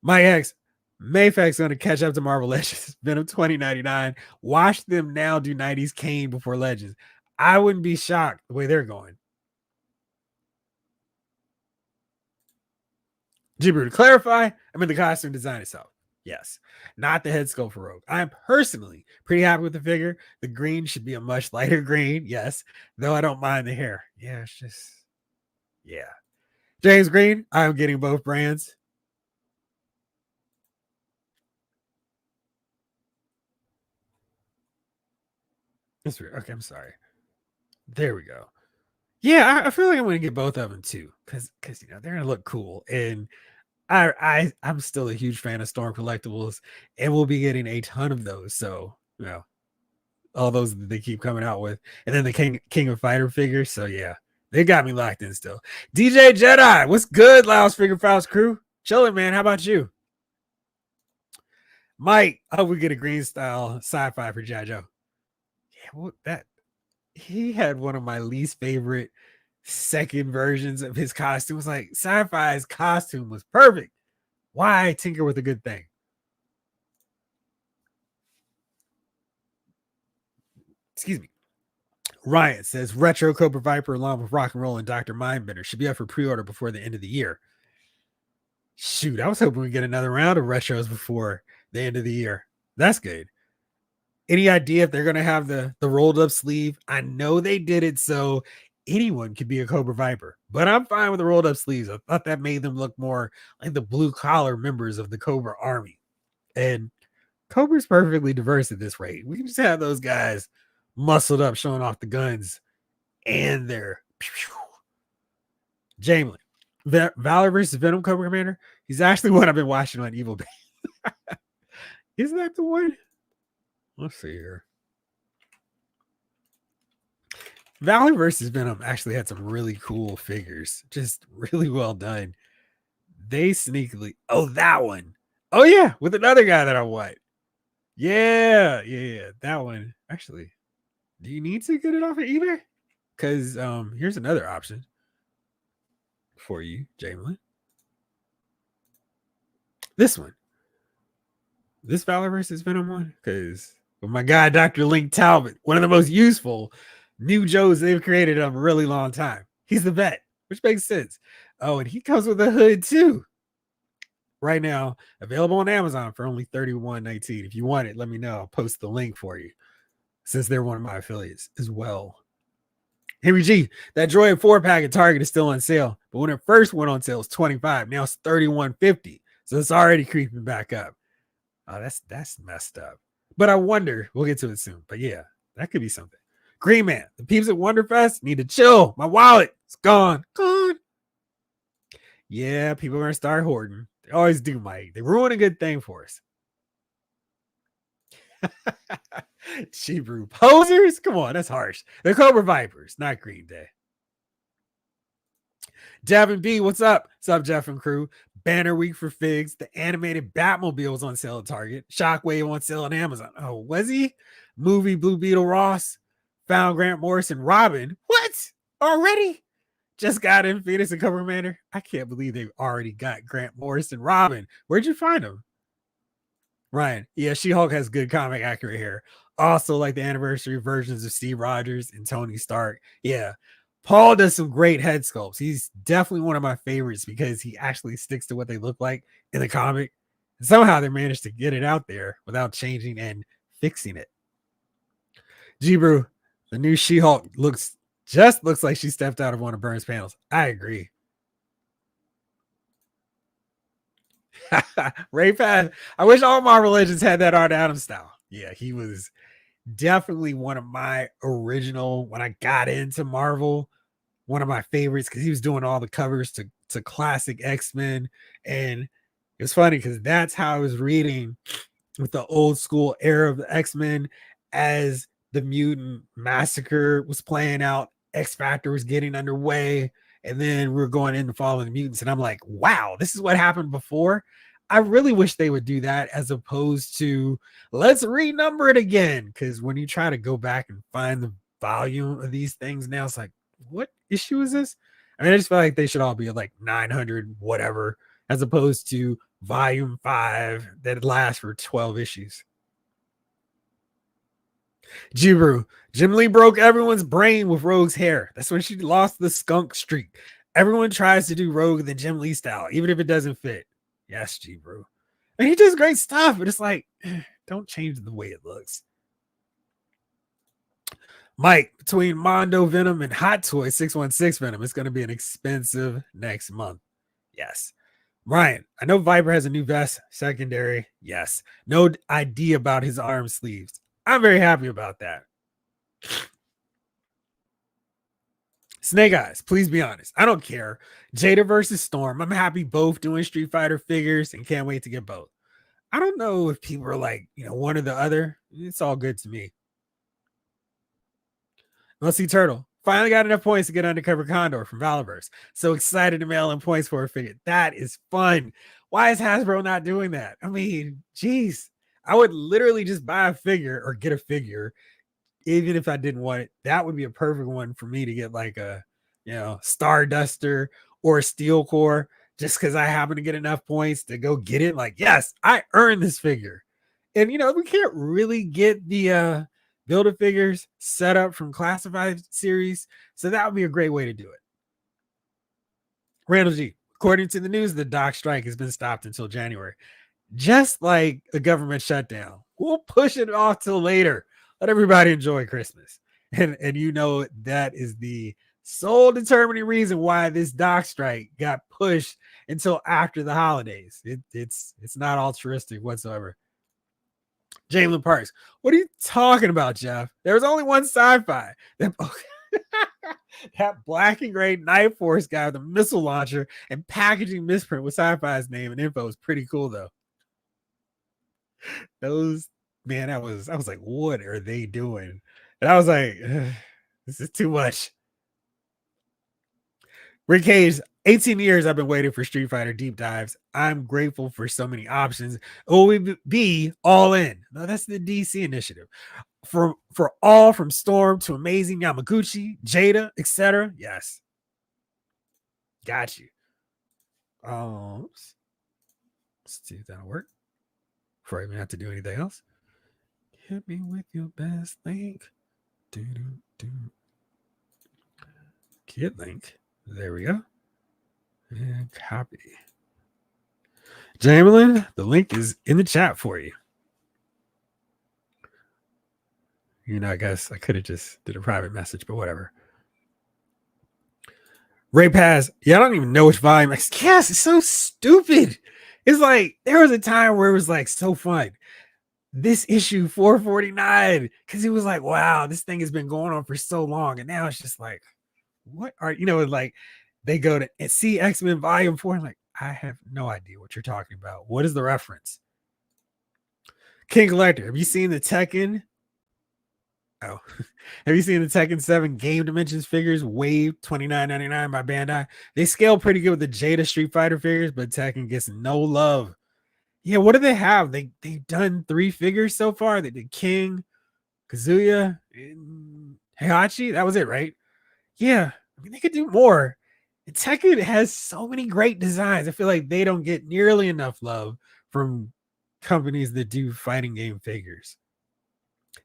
My ex, Mayfac's going to catch up to Marvel Legends. Venom 2099. Watch them now do 90s Kane before Legends. I wouldn't be shocked the way they're going. Jibber, to clarify, I mean the costume design itself. Yes, not the head sculpt for Rogue. I'm personally pretty happy with the figure. The green should be a much lighter green. Yes, though I don't mind the hair. Yeah, it's just, yeah. James Green, I'm getting both brands. That's weird. Okay, I'm sorry. There we go. Yeah, I feel like I'm gonna get both of them too, because they're gonna look cool, and I'm still a huge fan of Storm collectibles, and we'll be getting a ton of those. So all those that they keep coming out with, and then the King of Fighter figures. So yeah, they got me locked in still. DJ Jedi, what's good, Laos Figure Files crew? Chilling, man. How about you? Mike, I hope we get a green style sci-fi for G.I. Joe. Yeah, what that? he had one of my least favorite second versions of his costume. It was like Sci-Fi's costume was perfect. Why tinker with a good thing? Excuse me. Ryan says Retro Cobra Viper along with Rock and Roll and Dr. Mindbender should be up for pre-order before the end of the year. Shoot, I was hoping we get another round of retros before the end of the year. That's good. Any idea if they're going to have the rolled up sleeve? I know they did it so anyone could be a Cobra Viper, but I'm fine with the rolled up sleeves. I thought that made them look more like the blue collar members of the Cobra army. And Cobra's perfectly diverse at this rate. We can just have those guys muscled up, showing off the guns and their Jamelin. Valor versus Venom Cobra Commander. He's actually one I've been watching on evilBay. Isn't that the one? Let's see here. Valor versus Venom actually had some really cool figures. Just really well done. They sneakily. Oh, that one. Oh, yeah. With another guy that I want. Yeah. That one. Actually, do you need to get it off of eBay? Because here's another option for you, Jamelin. This one. This Valor versus Venom one. Because with my guy, Dr. Link Talbot, one of the most useful new Joes they've created in a really long time. He's the vet, which makes sense. Oh, and he comes with a hood too. Right now, available on Amazon for only $31.19. If you want it, let me know. I'll post the link for you, since they're one of my affiliates as well. Henry G, that Droid 4-pack at Target is still on sale, but when it first went on sale, it was $25. Now it's $31.50. So it's already creeping back up. Oh, that's messed up. But I wonder, we'll get to it soon. But yeah, that could be something. Green Man, the peeps at Wonderfest need to chill. My wallet, it's gone. Yeah, people are going to start hoarding. They always do, Mike. They ruin a good thing for us. Shebrew posers? Come on, that's harsh. They're Cobra Vipers, not Green Day. Devin B, what's up? What's up, Jeff and crew? Banner week for figs. The animated Batmobile was on sale at Target. Shockwave on sale on Amazon. Oh, was he? Movie Blue Beetle Ross. Found Grant Morrison Robin. What? Already? Just got in Phoenix and Cobra Commander. I can't believe they've already got Grant Morrison Robin. Where'd you find him? Ryan. Yeah, She-Hulk has good comic accurate hair. Also, like the anniversary versions of Steve Rogers and Tony Stark. Yeah. Paul does some great head sculpts. He's definitely one of my favorites because he actually sticks to what they look like in the comic. And somehow they managed to get it out there without changing and fixing it. G-Brew, the new She-Hulk looks like she stepped out of one of Burns' panels. I agree. Ray Path. I wish all Marvel Legends had that Art Adams style. Yeah, he was definitely one of my original, when I got into Marvel, one of my favorites because he was doing all the covers to classic X-Men. And it was funny because that's how I was reading with the old school era of the X-Men as the mutant massacre was playing out. X Factor was getting underway. And then we're going into following the mutants. And I'm like, wow, this is what happened before. I really wish they would do that as opposed to let's renumber it again. Because when you try to go back and find the volume of these things now, it's like, what issue is this? I mean, I just feel like they should all be like 900 whatever, as opposed to volume 5 that lasts for 12 issues. Jibru, Jim Lee broke everyone's brain with Rogue's hair. That's when she lost the skunk streak. Everyone tries to do Rogue the Jim Lee style, even if it doesn't fit. Yes, Jibru. And he does great stuff, but it's like, don't change the way it looks. Mike, between Mondo Venom and Hot Toy 616 Venom, it's going to be an expensive next month. Yes. Ryan, I know Viper has a new vest, secondary. Yes. No idea about his arm sleeves. I'm very happy about that. Snake Eyes, please be honest. I don't care. Jada versus Storm. I'm happy both doing Street Fighter figures and can't wait to get both. I don't know if people are like, one or the other. It's all good to me. Let's see Turtle. Finally got enough points to get Undercover Condor from Valiverse. So excited to mail in points for a figure. That is fun. Why is Hasbro not doing that? I mean, geez. I would literally just buy a figure or get a figure even if I didn't want it, that would be a perfect one for me to get like a, Star Duster or a Steel Core, just because I happen to get enough points to go get it. Like, yes, I earned this figure. And we can't really get the Build-A-Figures set up from classified series. So that would be a great way to do it. Randall G, according to the news, the dock strike has been stopped until January. Just like a government shutdown. We'll push it off till later. Let everybody enjoy Christmas. And that is the sole determining reason why this dock strike got pushed until after the holidays. It's not altruistic whatsoever. Jalen Parks, what are you talking about, Jeff? There was only one sci-fi. That black and gray Night Force guy with a missile launcher and packaging misprint with sci-fi's name and info is pretty cool though. I was like, what are they doing? And I was like, this is too much. Rick Hayes, 18 years I've been waiting for Street Fighter deep dives. I'm grateful for so many options. OEB all in. No, that's the DC initiative. For all from Storm to Amazing Yamaguchi, Jada, etc. Yes. Got you. Let's see if that'll work. Before I even have to do anything else. Hit me with your best link. Get link. There we go. And copy. Jamelin, the link is in the chat for you. I guess I could have just did a private message, but whatever. Ray Paz, I don't even know which volume. Yes, it's so stupid. It's like there was a time where it was like so fun. This issue 449, because it was like, wow, this thing has been going on for so long. And now it's just like, what are, like they go to see X-Men Volume 4. I'm like, I have no idea what you're talking about. What is the reference? King Collector, have you seen the Tekken? Oh, have you seen the Tekken 7 Game Dimensions figures? Wave $29.99 by Bandai. They scale pretty good with the Jada Street Fighter figures, but Tekken gets no love. Yeah, what do they have? They've done 3 figures so far. They did King, Kazuya, and Heihachi. That was it, right? Yeah, I mean they could do more. And Tekken has so many great designs. I feel like they don't get nearly enough love from companies that do fighting game figures.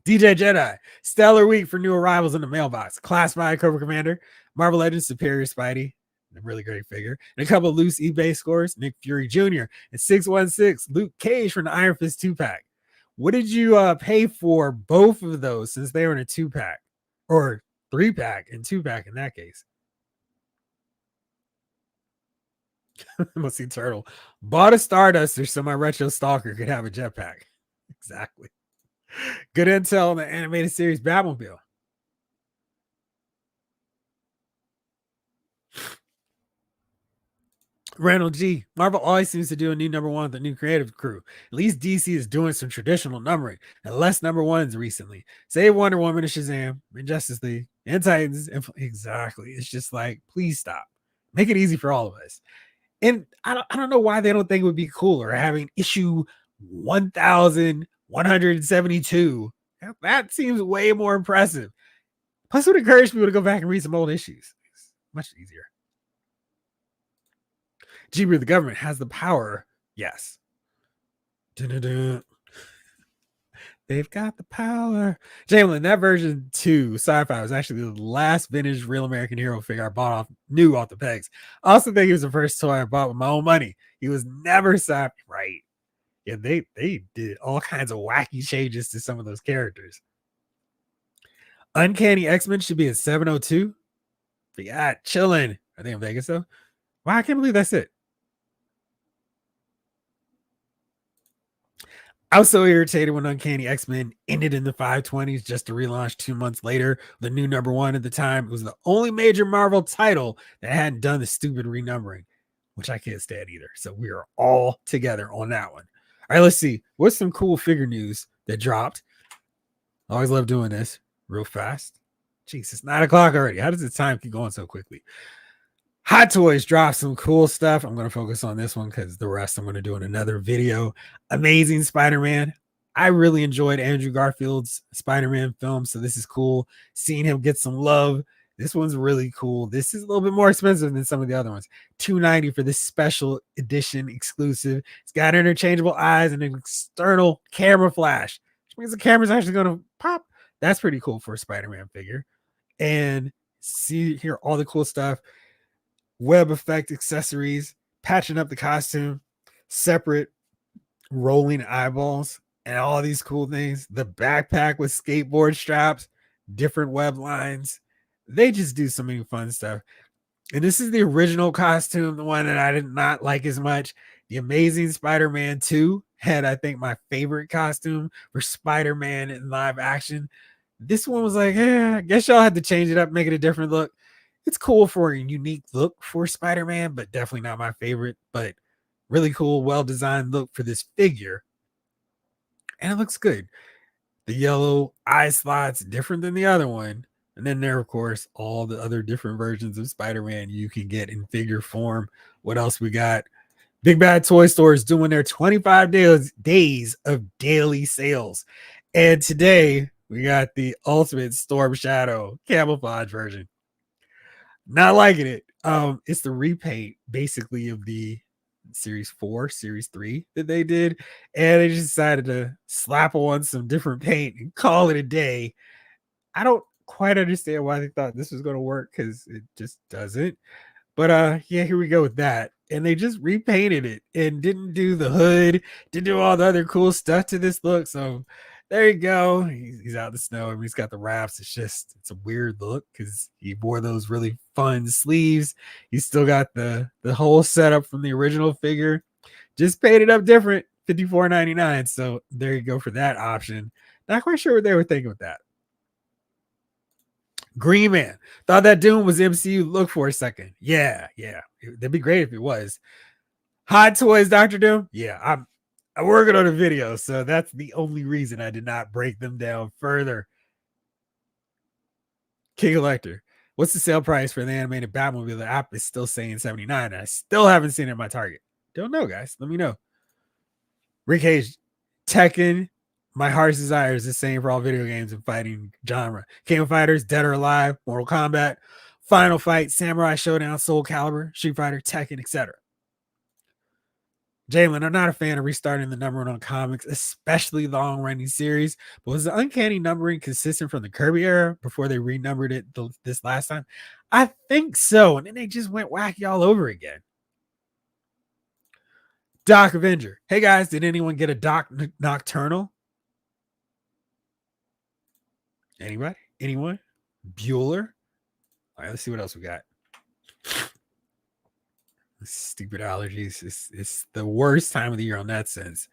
DJ Jedi, stellar week for new arrivals in the mailbox. Classified Cobra Commander, Marvel Legends Superior Spidey, a really great figure, and a couple of loose eBay scores. Nick Fury Jr. and 616 Luke Cage from the Iron Fist 2-pack. What did you pay for both of those since they were in a 2-pack or 3-pack and 2-pack in that case? Let's see, Turtle bought a Starduster so my retro stalker could have a jetpack. Exactly. Good intel on the animated series Batmobile. Randall G. Marvel always seems to do a new number one with a new creative crew. At least DC is doing some traditional numbering and less number ones recently. Save Wonder Woman and Shazam and Justice League and Titans. Exactly. It's just like, please stop. Make it easy for all of us. And I don't know why they don't think it would be cooler having issue 1172. That seems way more impressive. Plus, it would encourage people to go back and read some old issues. It's much easier. Jeeber, the government has the power. Yes. Dun-dun-dun. They've got the power. Jamelin, that version 2 sci-fi was actually the last vintage Real American Hero figure I bought off the pegs. I also think he was the first toy I bought with my own money. He was never sci-fi. Right. Yeah, they did all kinds of wacky changes to some of those characters. Uncanny X-Men should be at 702. But yeah, chilling. Are they in Vegas though? Wow, I can't believe that's it. I was so irritated when Uncanny X-Men ended in the 520s just to relaunch 2 months later. The new number one at the time. It was the only major Marvel title that hadn't done the stupid renumbering, which I can't stand either. So we are all together on that one. All right, let's see. What's some cool figure news that dropped? I always love doing this real fast. Jeez, it's 9 o'clock already. How does the time keep going so quickly? Hot Toys dropped some cool stuff. I'm going to focus on this one because the rest I'm going to do in another video. Amazing Spider-Man. I really enjoyed Andrew Garfield's Spider-Man film, so this is cool. Seeing him get some love. This one's really cool. This is a little bit more expensive than some of the other ones. $290 for this special edition exclusive. It's got interchangeable eyes and an external camera flash, which means the camera's actually going to pop. That's pretty cool for a Spider-Man figure. And see here all the cool stuff, web effect accessories, patching up the costume, separate rolling eyeballs, and all these cool things. The backpack with skateboard straps, different web lines. They just do so many fun stuff. And this is the original costume, the one that I did not like as much. The Amazing Spider-Man 2 had, I think, my favorite costume for Spider-Man in live action. This one was like, I guess y'all had to change it up, make it a different look. It's cool for a unique look for Spider-Man, but definitely not my favorite. But really cool, well-designed look for this figure. And it looks good. The yellow eye slots, different than the other one. And then there, of course, all the other different versions of Spider-Man you can get in figure form. What else we got? Big Bad Toy Store is doing their 25 days of daily sales. And today, we got the Ultimate Storm Shadow camouflage version. Not liking it. It's the repaint, basically, of the Series 4, Series 3 that they did. And they just decided to slap on some different paint and call it a day. I don't quite understand why they thought this was going to work, because it just doesn't. But yeah, here we go with that. And they just repainted it and didn't do the hood, didn't do all the other cool stuff to this look. So there you go. He's out in the snow. I mean, he's got the wraps. It's a weird look because he wore those really fun sleeves. He's still got the whole setup from the original figure, just painted up different, $54.99. So there you go for that option. Not quite sure what they were thinking with that. Green Man. Thought that Doom was MCU. Look for a second. Yeah. That'd be great if it was. Hot Toys Dr. Doom. Yeah, I'm working on a video, so that's the only reason I did not break them down further. King Elector. What's the sale price for the animated Batmobile? The app is still saying $79. I still haven't seen it in my Target. Don't know, guys. Let me know. Rick Hayes. Tekken. My heart's desire is the same for all video games and fighting genre. King of Fighters, Dead or Alive, Mortal Kombat, Final Fight, Samurai Showdown, Soul Calibur, Street Fighter, Tekken, etc. Jalen, I'm not a fan of restarting the numbering on comics, especially long-running series. But was the uncanny numbering consistent from the Kirby era before they renumbered it this last time? I think so. And then they just went wacky all over again. Doc Avenger. Hey, guys, did anyone get a Doc Nocturnal? Anybody? Anyone? Bueller? All right, let's see what else we got. Stupid allergies. It's the worst time of the year on that sense.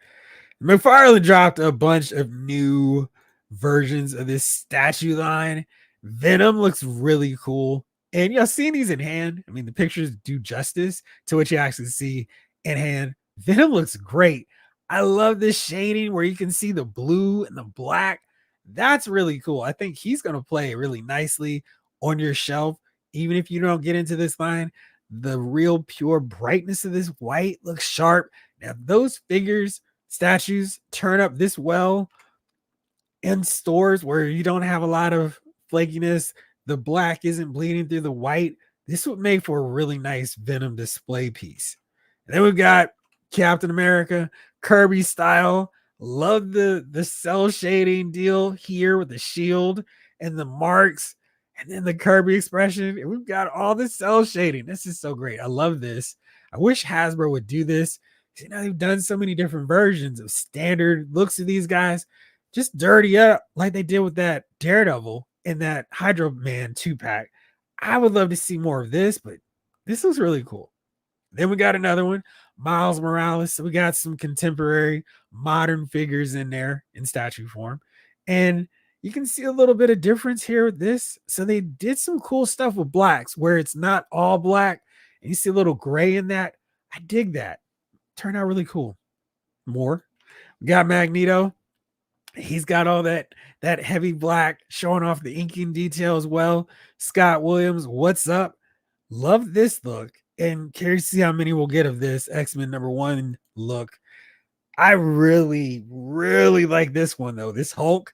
McFarlane dropped a bunch of new versions of this statue line. Venom looks really cool. And y'all seeing these in hand? I mean, the pictures do justice to what you actually see in hand. Venom looks great. I love this shading where you can see the blue and the black. That's really cool. I think he's going to play really nicely on your shelf, even if you don't get into this line. The real pure brightness of this white looks sharp. Now, those figures, statues turn up this well in stores where you don't have a lot of flakiness. The black isn't bleeding through the white. This would make for a really nice Venom display piece. And then we've got Captain America, Kirby style. Love the cell shading deal here with the shield and the marks. And then the Kirby expression. And we've got all the cell shading. This is so great. I love this. I wish Hasbro would do this. You know, they've done so many different versions of standard looks of these guys. Just dirty up like they did with that Daredevil and that Hydro Man 2-pack. I would love to see more of this, but this looks really cool. Then we got another one, Miles Morales. So we got some contemporary modern figures in there in statue form. And you can see a little bit of difference here with this. So they did some cool stuff with blacks where it's not all black. And you see a little gray in that. I dig that. Turned out really cool. More. We got Magneto. He's got all that heavy black showing off the inking detail as well. Scott Williams, what's up? Love this look. And curious to see how many we'll get of this X-Men #1 look. I really, really like this one though. This Hulk.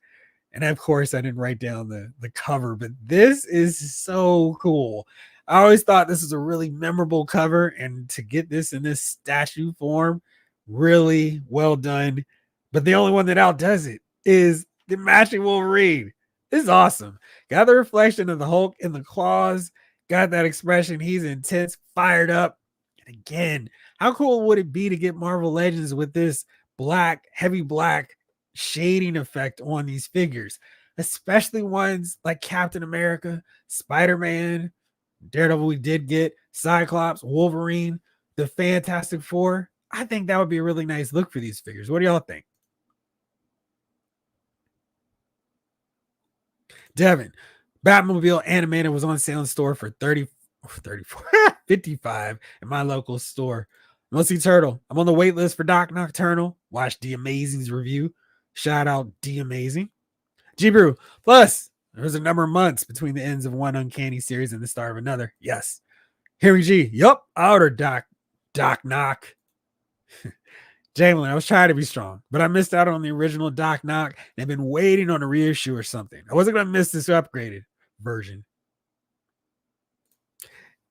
And of course, I didn't write down the cover, but this is so cool. I always thought this was a really memorable cover, and to get this in this statue form, really well done. But the only one that outdoes it is the matching Wolverine. This is awesome. Got the reflection of the Hulk in the claws, got that expression. He's intense, fired up. And again, how cool would it be to get Marvel Legends with this black, heavy black shading effect on these figures, especially ones like Captain America, Spider-Man, Daredevil? We did get Cyclops, Wolverine, the Fantastic Four. I think that would be a really nice look for these figures. What do y'all think? Devin, Batmobile animated was on sale in store for 34 55 in my local store. Mostly Turtle. I'm on the wait list for Doc Nocturnal. Watch The Amazing's review. Shout out D Amazing. G Brew. Plus, there was a number of months between the ends of one Uncanny series and the start of another. Yes. Henry G. Yup. I ordered Doc Knock. Jalen, I was trying to be strong, but I missed out on the original Doc Knock and I've been waiting on a reissue or something. I wasn't going to miss this upgraded version.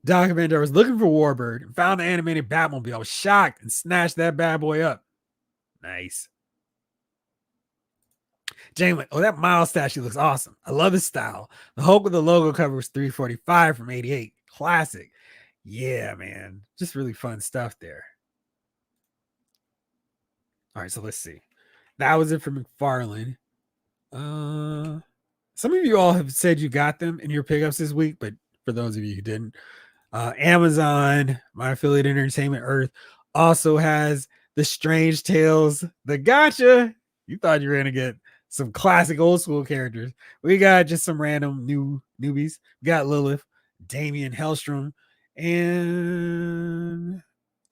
Doc Avenger, I was looking for Warbird and found the animated Batmobile. I was shocked and snatched that bad boy up. Nice. Jalen, oh, that Miles statue looks awesome. I love his style. The Hulk with the logo cover was $345 from 88. Classic. Yeah, man. Just really fun stuff there. All right, so let's see. That was it for McFarlane. Some of you all have said you got them in your pickups this week, but for those of you who didn't, Amazon, my affiliate Entertainment Earth, also has the Strange Tales, the Gotcha. You thought you were gonna get some classic old school characters. We got just some random newbies. We got Lilith, Damian Hellstrom, and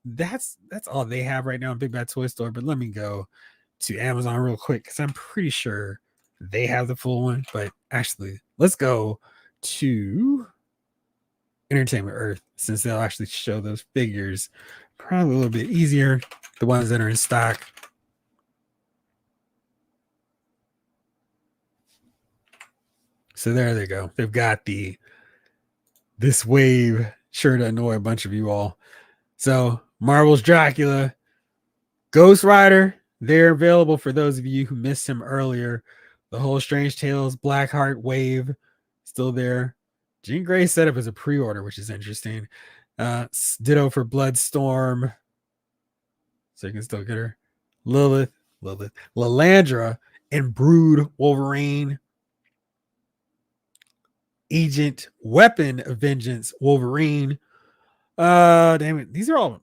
that's all they have right now in Big Bad Toy Store. But let me go to Amazon real quick because I'm pretty sure they have the full one. But actually, let's go to Entertainment Earth since they'll actually show those figures probably a little bit easier, the ones that are in stock. So there they go. They've got this wave, sure to annoy a bunch of you all. So Marvel's Dracula, Ghost Rider, they're available for those of you who missed him earlier. The whole Strange Tales, Blackheart wave, still there. Jean Grey set up as a pre-order, which is interesting. Ditto for Bloodstorm. So you can still get her. Lilith, Lalandra, and Brood Wolverine. Agent Weapon of Vengeance Wolverine. Damn it. These are all,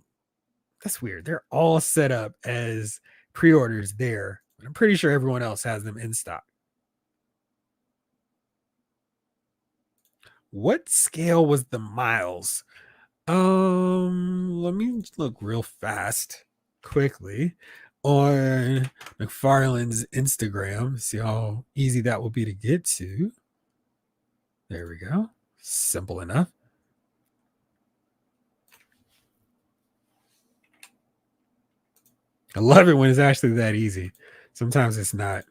that's weird. They're all set up as pre-orders there. I'm pretty sure everyone else has them in stock. What scale was the Miles? Let me look real fast, quickly on McFarlane's Instagram. See how easy that will be to get to. There we go. Simple enough. I love it when it's actually that easy. Sometimes it's not.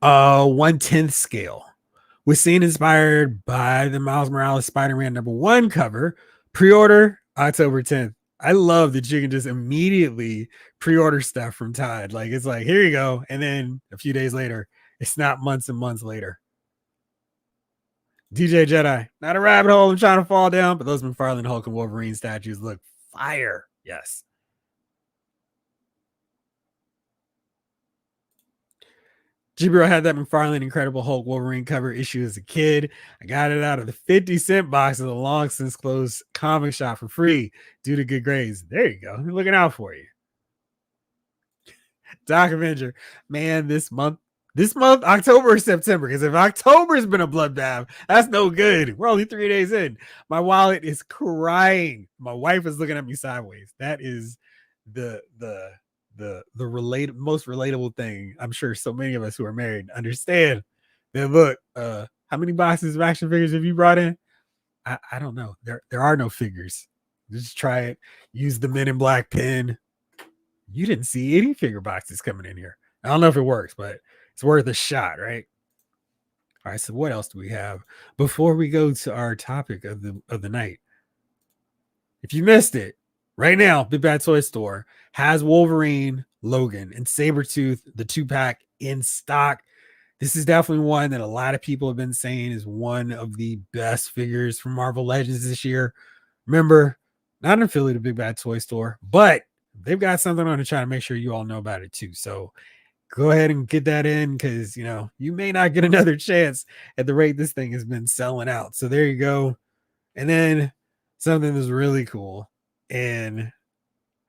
1/10 scale. Was seen inspired by the Miles Morales Spider-Man #1 cover. Pre-order October 10th. I love that you can just immediately pre-order stuff from Tide. Like it's like, here you go. And then a few days later, it's not months and months later. DJ Jedi, not a rabbit hole I'm trying to fall down, but those McFarlane Hulk and Wolverine statues look fire. Yes. G-Bro had that McFarlane Incredible Hulk Wolverine cover issue as a kid. I got it out of the 50-cent box of the long since closed comic shop for free due to good grades. There you go. They're looking out for you. Doc Avenger, man, this month, October or September, because if October's been a bloodbath, that's no good. We're only 3 days in. My wallet is crying. My wife is looking at me sideways. That is the most relatable thing. I'm sure so many of us who are married understand that. Look, how many boxes of action figures have you brought in? I don't know. There are no figures. Just try it. Use the Men in Black pen. You didn't see any figure boxes coming in here. I don't know if it works, but it's worth a shot, right? All right, so what else do we have before we go to our topic of the night? If you missed it, right now, Big Bad Toy Store has Wolverine, Logan, and Sabretooth, the 2-pack in stock. This is definitely one that a lot of people have been saying is one of the best figures from Marvel Legends this year. Remember, not an affiliate of Big Bad Toy Store, but they've got something on to try to make sure you all know about it too. So go ahead and get that in because you may not get another chance at the rate this thing has been selling out. So there you go. And then something that's really cool, and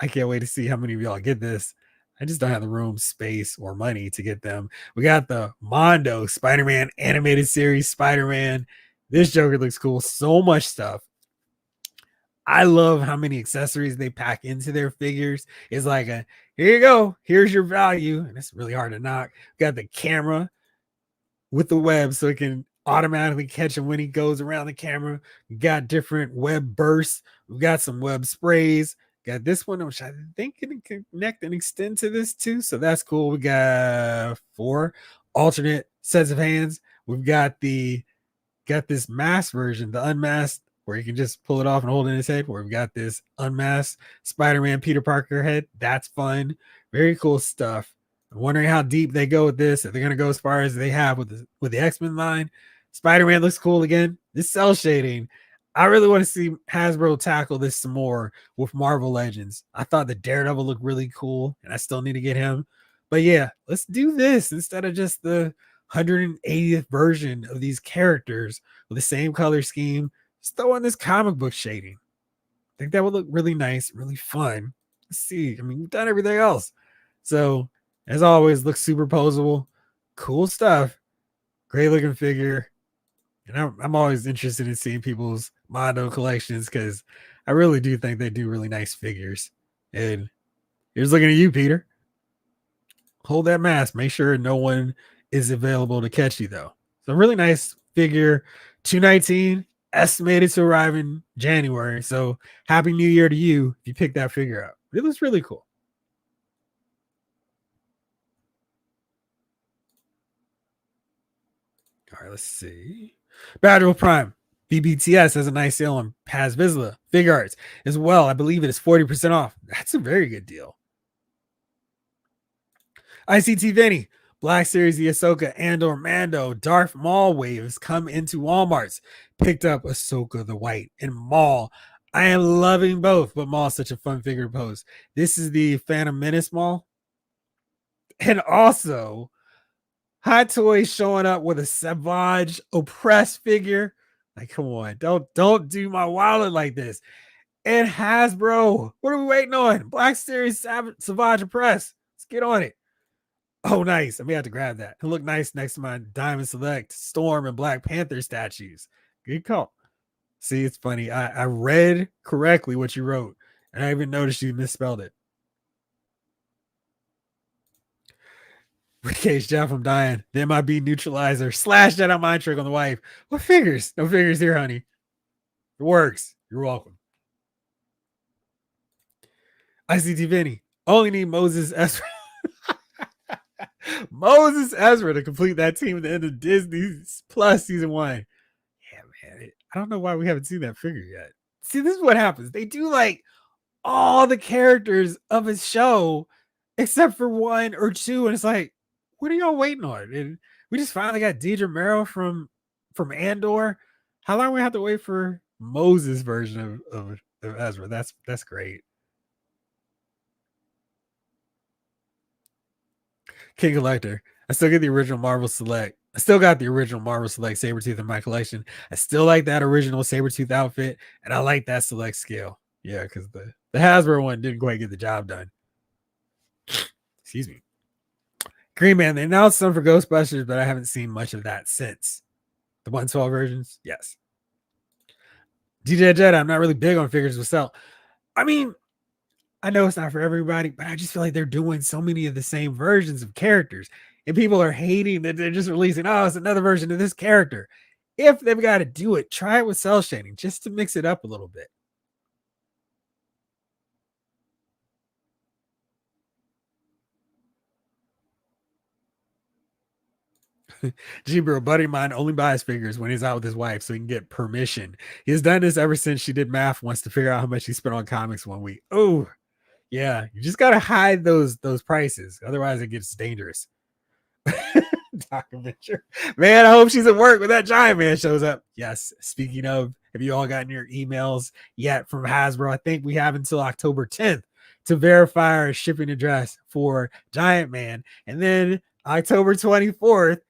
I can't wait to see how many of y'all get this. I just don't have the room, space, or money to get them. We got the Mondo Spider-Man animated series Spider-Man. This Joker looks cool. So much stuff. I love how many accessories they pack into their figures. It's like here you go. Here's your value. And it's really hard to knock. We got the camera with the web so it can automatically catch him when he goes around the camera. We got different web bursts. We got some web sprays. Got this one, which I think can connect and extend to this too. So that's cool. We got 4 alternate sets of hands. We've got this masked version, the unmasked, where you can just pull it off and hold it in his head. Where we've got this unmasked Spider-Man Peter Parker head. That's fun. Very cool stuff. I'm wondering how deep they go with this. If they're gonna go as far as they have with the X-Men line. Spider-Man looks cool again. This cell shading. I really want to see Hasbro tackle this some more with Marvel Legends. I thought the Daredevil looked really cool, and I still need to get him. But yeah, let's do this instead of just the 180th version of these characters with the same color scheme. Just throw in this comic book shading. I think that would look really nice, really fun. Let's see. I mean, we've done everything else. So, as always, looks super posable. Cool stuff. Great looking figure. And I'm always interested in seeing people's Mondo collections because I really do think they do really nice figures. And here's looking at you, Peter. Hold that mask. Make sure no one is available to catch you, though. So, really nice figure. 219 estimated to arrive in January. So, happy new year to you if you pick that figure up. It looks really cool. All right, let's see. Battle Prime. BBTS has a nice sale on Paz Vizsla Fig Arts as well. I believe it is 40% off. That's a very good deal. ICT Vinny. Black Series, the Ahsoka, Andor, Mando, Darth Maul waves come into Walmarts. Picked up Ahsoka the White and Maul. I am loving both, but Maul's such a fun figure to post. This is the Phantom Menace Maul. And also, Hot Toys showing up with a Savage oppressed figure. Like, come on, don't do my wallet like this. And Hasbro, what are we waiting on? Black Series Savage oppressed. Let's get on it. Oh, nice. I may have to grab that. It'll look nice next to my Diamond Select Storm and Black Panther statues. Good call. See, it's funny. I read correctly what you wrote, and I even noticed you misspelled it. Cage Jeff, I'm dying. The MIB neutralizer slash Jedi mind trick on the wife. What figures? No figures here, honey. It works. You're welcome. ICT Vinny. Only need Moses Ezra. Moses Ezra to complete that team at the end of Disney Plus season 1. Yeah, man. I don't know why we haven't seen that figure yet. See, this is what happens. They do like all the characters of a show except for 1 or 2, and it's like, what are y'all waiting on? And we just finally got Deidre Merrill from Andor. How long we have to wait for Moses version of Ezra? That's great. King Collector. I still get the original Marvel Select. I still got the original Marvel Select Sabretooth in my collection. I still like that original Sabretooth outfit, and I like that Select scale. Yeah, because the Hasbro one didn't quite get the job done. Excuse me. Green Man, they announced some for Ghostbusters, but I haven't seen much of that since. The 112 versions? Yes. DJ Jedi, I'm not really big on figures with Cell. I mean, I know it's not for everybody, but I just feel like they're doing so many of the same versions of characters. And people are hating that they're just releasing, oh, it's another version of this character. If they've got to do it, try it with cell shading just to mix it up a little bit. G bro, buddy of mine only buys figures when he's out with his wife so he can get permission. He has done this ever since she did math once to figure out how much he spent on comics one week. Oh, yeah. You just gotta hide those prices. Otherwise it gets dangerous. Documentary. Man, I hope she's at work when that giant man shows up. Yes. Speaking of, have you all gotten your emails yet from Hasbro? I think we have until October 10th to verify our shipping address for Giant Man. And then October 24th,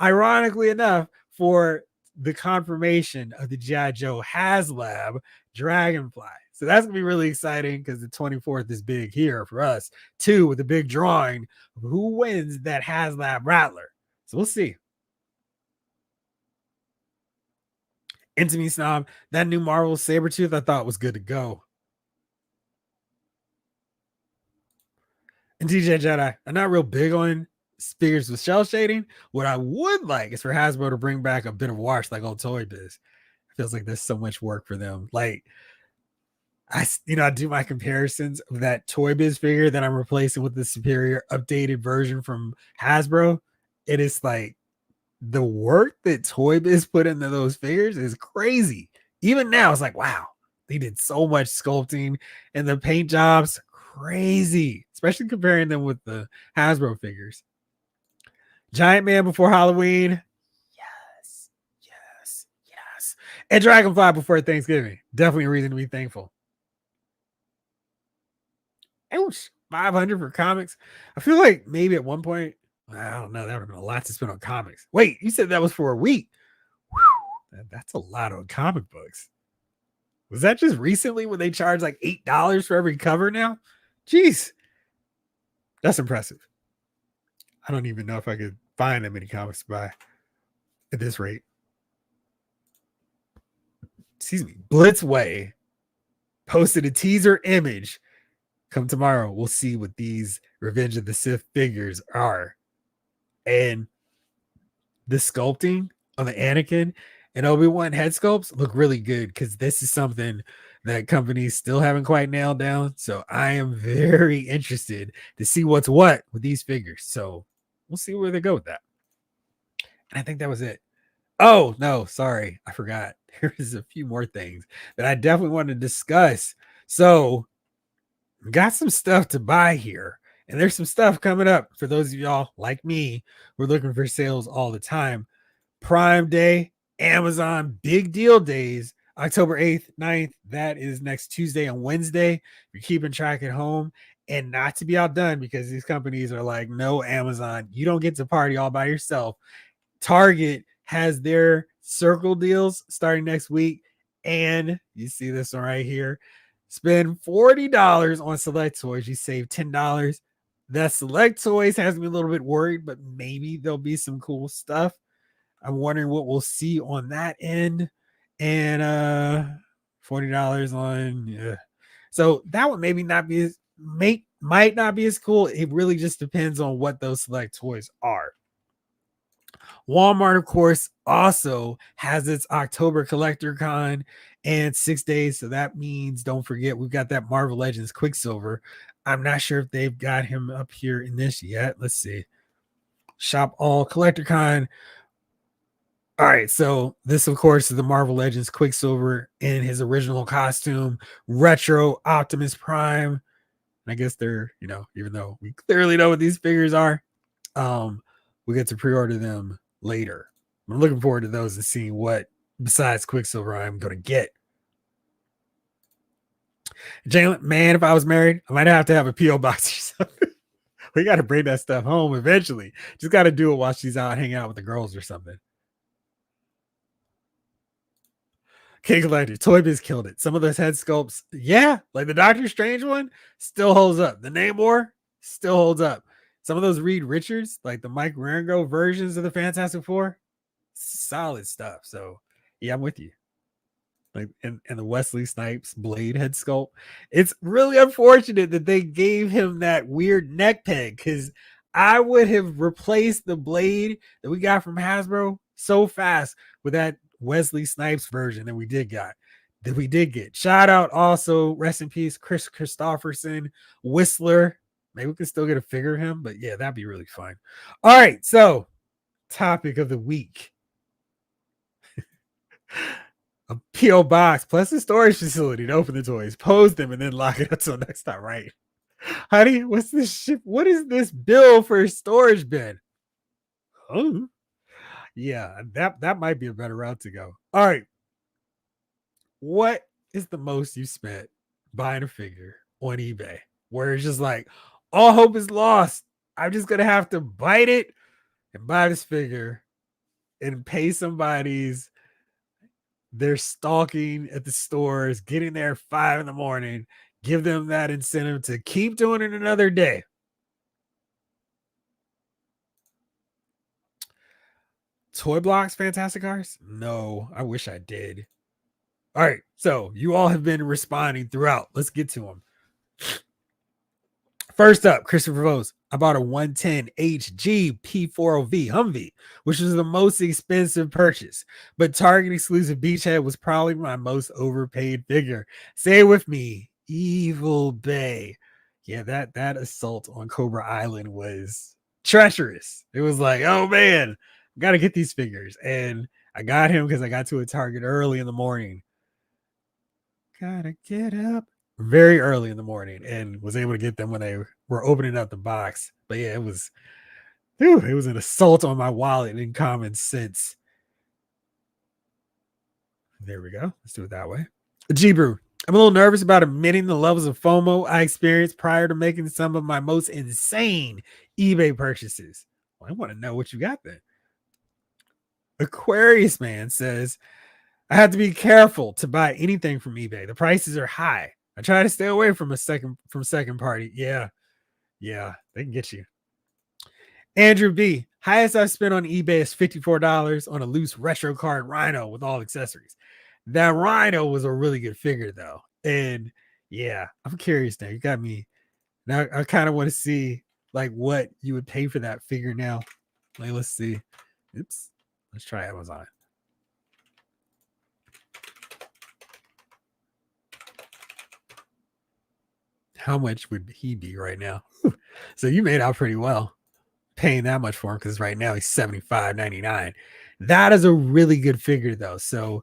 ironically enough, for the confirmation of the G.I. Joe HasLab Dragonfly. So that's going to be really exciting because the 24th is big here for us, too, with the big drawing of who wins that HasLab Rattler. So we'll see. Intimate Snob, that new Marvel Sabretooth I thought was good to go. And DJ Jedi, I'm not real big on figures with shell shading. What I would like is for Hasbro to bring back a bit of wash like old Toy Biz. It feels like there's so much work for them. Like, I do my comparisons of that Toy Biz figure that I'm replacing with the superior updated version from Hasbro. It is like the work that Toy Biz put into those figures is crazy. Even now, it's like, wow, they did so much sculpting and the paint jobs, crazy, especially comparing them with the Hasbro figures. Giant Man before Halloween. Yes. And Dragonfly before Thanksgiving. Definitely a reason to be thankful. Ouch, 500 for comics. I feel like maybe at one point, I don't know, that would have been a lot to spend on comics. Wait, you said that was for a week. Whew, that's a lot on comic books. Was that just recently when they charge like $8 for every cover now? Jeez, that's impressive. I don't even know if I could find that many comics to buy at this rate. Excuse me. Blitzway posted a teaser image. Come tomorrow, we'll see what these Revenge of the Sith figures are. And the sculpting on the Anakin and Obi-Wan head sculpts look really good because this is something that companies still haven't quite nailed down. So I am very interested to see what's what with these figures. So we'll see where they go with that. And I think that was it. Oh, no, sorry. I forgot. There's a few more things that I definitely want to discuss. So got some stuff to buy here. And there's some stuff coming up for those of y'all like me who are looking for sales all the time. Prime Day, Amazon, big deal days, October 8th, 9th. That is next Tuesday and Wednesday. If you're keeping track at home, and not to be outdone because these companies are like, no, Amazon, you don't get to party all by yourself. Target has their circle deals starting next week. And you see this one right here. Spend $40 on select toys. You save $10. That select toys has me a little bit worried, but maybe there'll be some cool stuff. I'm wondering what we'll see on that end. And $40 on, yeah. So that one maybe not be as might not be as cool. It really just depends on what those select toys are. Walmart, of course, also has its October Collector Con and 6 days. So that means, don't forget, we've got that Marvel Legends Quicksilver. I'm not sure if they've got him up here in this yet. Let's see. Shop all Collector Con. All right, so this, of course, is the Marvel Legends Quicksilver in his original costume, retro Optimus Prime. And I guess they're, even though we clearly know what these figures are, we get to pre-order them later. I'm looking forward to those and seeing what, besides Quicksilver, I'm going to get. Jalen, man, if I was married, I might have to have a P.O. box or something. We got to bring that stuff home eventually. Just got to do it while she's out hanging out with the girls or something. King Collector, Toy Biz killed it. Some of those head sculpts, yeah, like the Doctor Strange one, still holds up. The Namor still holds up. Some of those Reed Richards, like the Mike Rango versions of the Fantastic Four, solid stuff. So, yeah, I'm with you. Like, and the Wesley Snipes Blade head sculpt. It's really unfortunate that they gave him that weird neck peg because I would have replaced the Blade that we got from Hasbro so fast with that Wesley Snipes version that we did get. Shout out also, rest in peace, Chris Christopherson, Whistler. Maybe we can still get a figure of him, but yeah, that'd be really fun. All right, so topic of the week. A P.O. box plus a storage facility to open the toys, pose them, and then lock it until next time, right? Honey, what's this shit? What is this bill for a storage bin? Oh, yeah, that might be a better route to go. All right. What is the most you spent buying a figure on eBay? Where it's just like all hope is lost. I'm just gonna have to bite it and buy this figure and pay somebody's they're stalking at the stores, getting there at 5 in the morning, give them that incentive to keep doing it another day. Toy Blocks Fantastic Cars? No, I wish I did. All right, so you all have been responding throughout. Let's get to them. First up, Christopher Vose. I bought a 110 HG P40V Humvee, which was the most expensive purchase, but Target exclusive Beachhead was probably my most overpaid figure. Say it with me, evilBay. Yeah, that assault on Cobra Island was treacherous. It was like, oh man, got to get these figures, and I got him because I got to a Target early in the morning. Gotta get up very early in the morning and was able to get them when they were opening up the box. But yeah, it was an assault on my wallet and common sense. There we go. Let's do it that way. G-Brew. I'm a little nervous about admitting the levels of FOMO I experienced prior to making some of my most insane eBay purchases. Well, I want to know what you got then. Aquarius Man says, I have to be careful to buy anything from eBay. The prices are high. I try to stay away from second party. Yeah, they can get you. Andrew B. Highest I've spent on eBay is $54 on a loose retro card Rhino with all accessories. That Rhino was a really good figure though. And yeah, I'm curious now. You got me. Now I kind of want to see like what you would pay for that figure now. Like, let's see. Oops. Let's try Amazon. How much would he be right now? So you made out pretty well paying that much for him, because right now he's $75.99. That is a really good figure though. So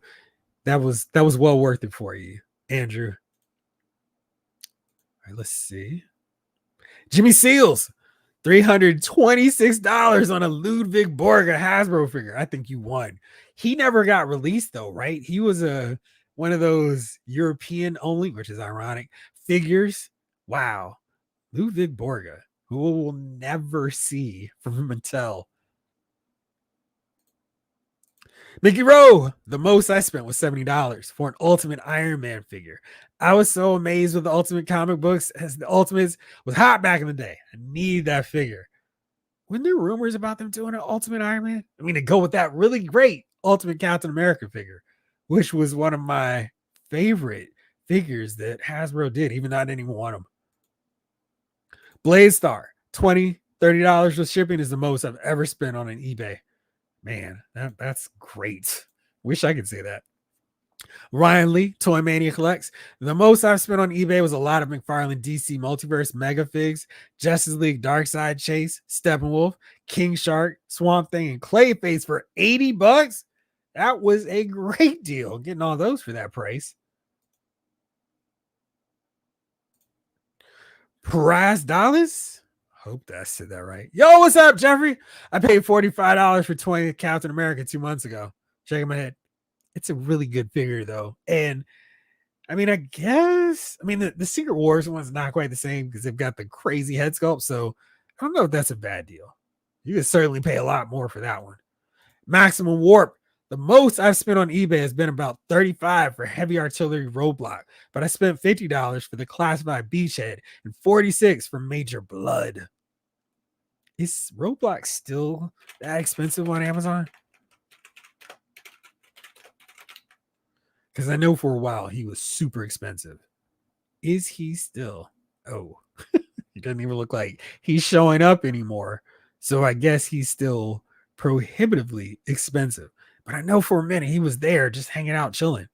that was well worth it for you, Andrew. All right, let's see. Jimmy Seals, $326 on a Ludwig Borga Hasbro figure. I think you won. He never got released though, right? He was one of those European only, which is ironic, figures. Wow. Ludwig Borga, who we'll never see from Mattel. Mickey Rowe, the most I spent was $70 for an Ultimate Iron Man figure. I was so amazed with the Ultimate comic books, as the Ultimates was hot back in the day. I need that figure. Weren't there rumors about them doing an Ultimate Iron Man? I mean, to go with that really great Ultimate Captain America figure, which was one of my favorite figures that Hasbro did, even though I didn't even want them. Blade Star, $20, $30 with shipping is the most I've ever spent on an eBay. Man, that's great. Wish I could say that. Ryan Lee, Toy Mania Collects. The most I've spent on eBay was a lot of McFarlane DC Multiverse Mega Figs, Justice League Darkseid Chase, Steppenwolf, King Shark, Swamp Thing, and Clayface for $80. That was a great deal. Getting all those for that price. Price dollars? Hope that I said that right. Yo, what's up, Jeffrey? I paid $45 for 20 Captain America 2 months ago. Shaking my head. It's a really good figure, though. And I mean, I guess, the Secret Wars one's not quite the same because they've got the crazy head sculpt. So I don't know if that's a bad deal. You could certainly pay a lot more for that one. Maximum Warp. The most I've spent on eBay has been about $35 for heavy artillery roadblock, but I spent $50 for the classified beachhead and $46 for Major Blood. Is roadblock still that expensive on Amazon? Because I know for a while he was super expensive. Is he still? Oh, he doesn't even look like he's showing up anymore. So I guess he's still prohibitively expensive. But I know for a minute he was there just hanging out, chilling.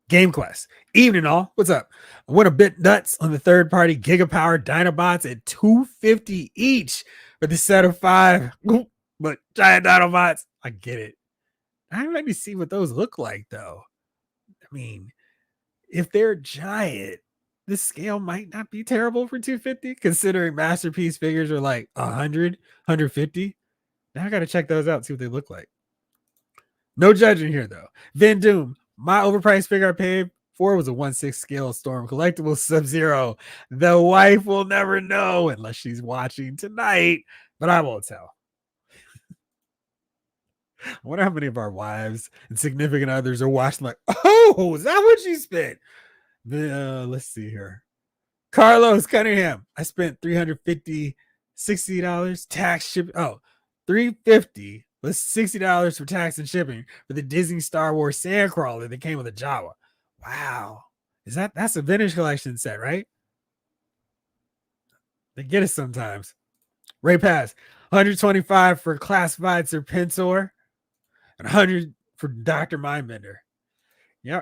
Game Quest. Evening all. What's up? I went a bit nuts on the third party Gigapower Dinobots at $250 each for the set of 5. But giant Dinobots, I get it. I'm ready to see what those look like though. I mean, if they're giant, the scale might not be terrible for 250 considering masterpiece figures are like 100, 150. Now I got to check those out, see what they look like. No judging here though. Van Doom, my overpriced figure I paid for was a 1/6 scale Storm Collectible Sub-Zero. The wife will never know unless she's watching tonight, but I won't tell. I wonder how many of our wives and significant others are watching like, oh, is that what she spent? Let's see here. Carlos Cunningham. I spent $350, $60 tax ship. Oh, $350 plus $60 for tax and shipping for the Disney Star Wars Sandcrawler that came with a Jawa. Wow. That's a vintage collection set, right? They get it sometimes. Ray Pass, 125 for classified Serpentor and 100 for Dr. Mindbender. Yeah.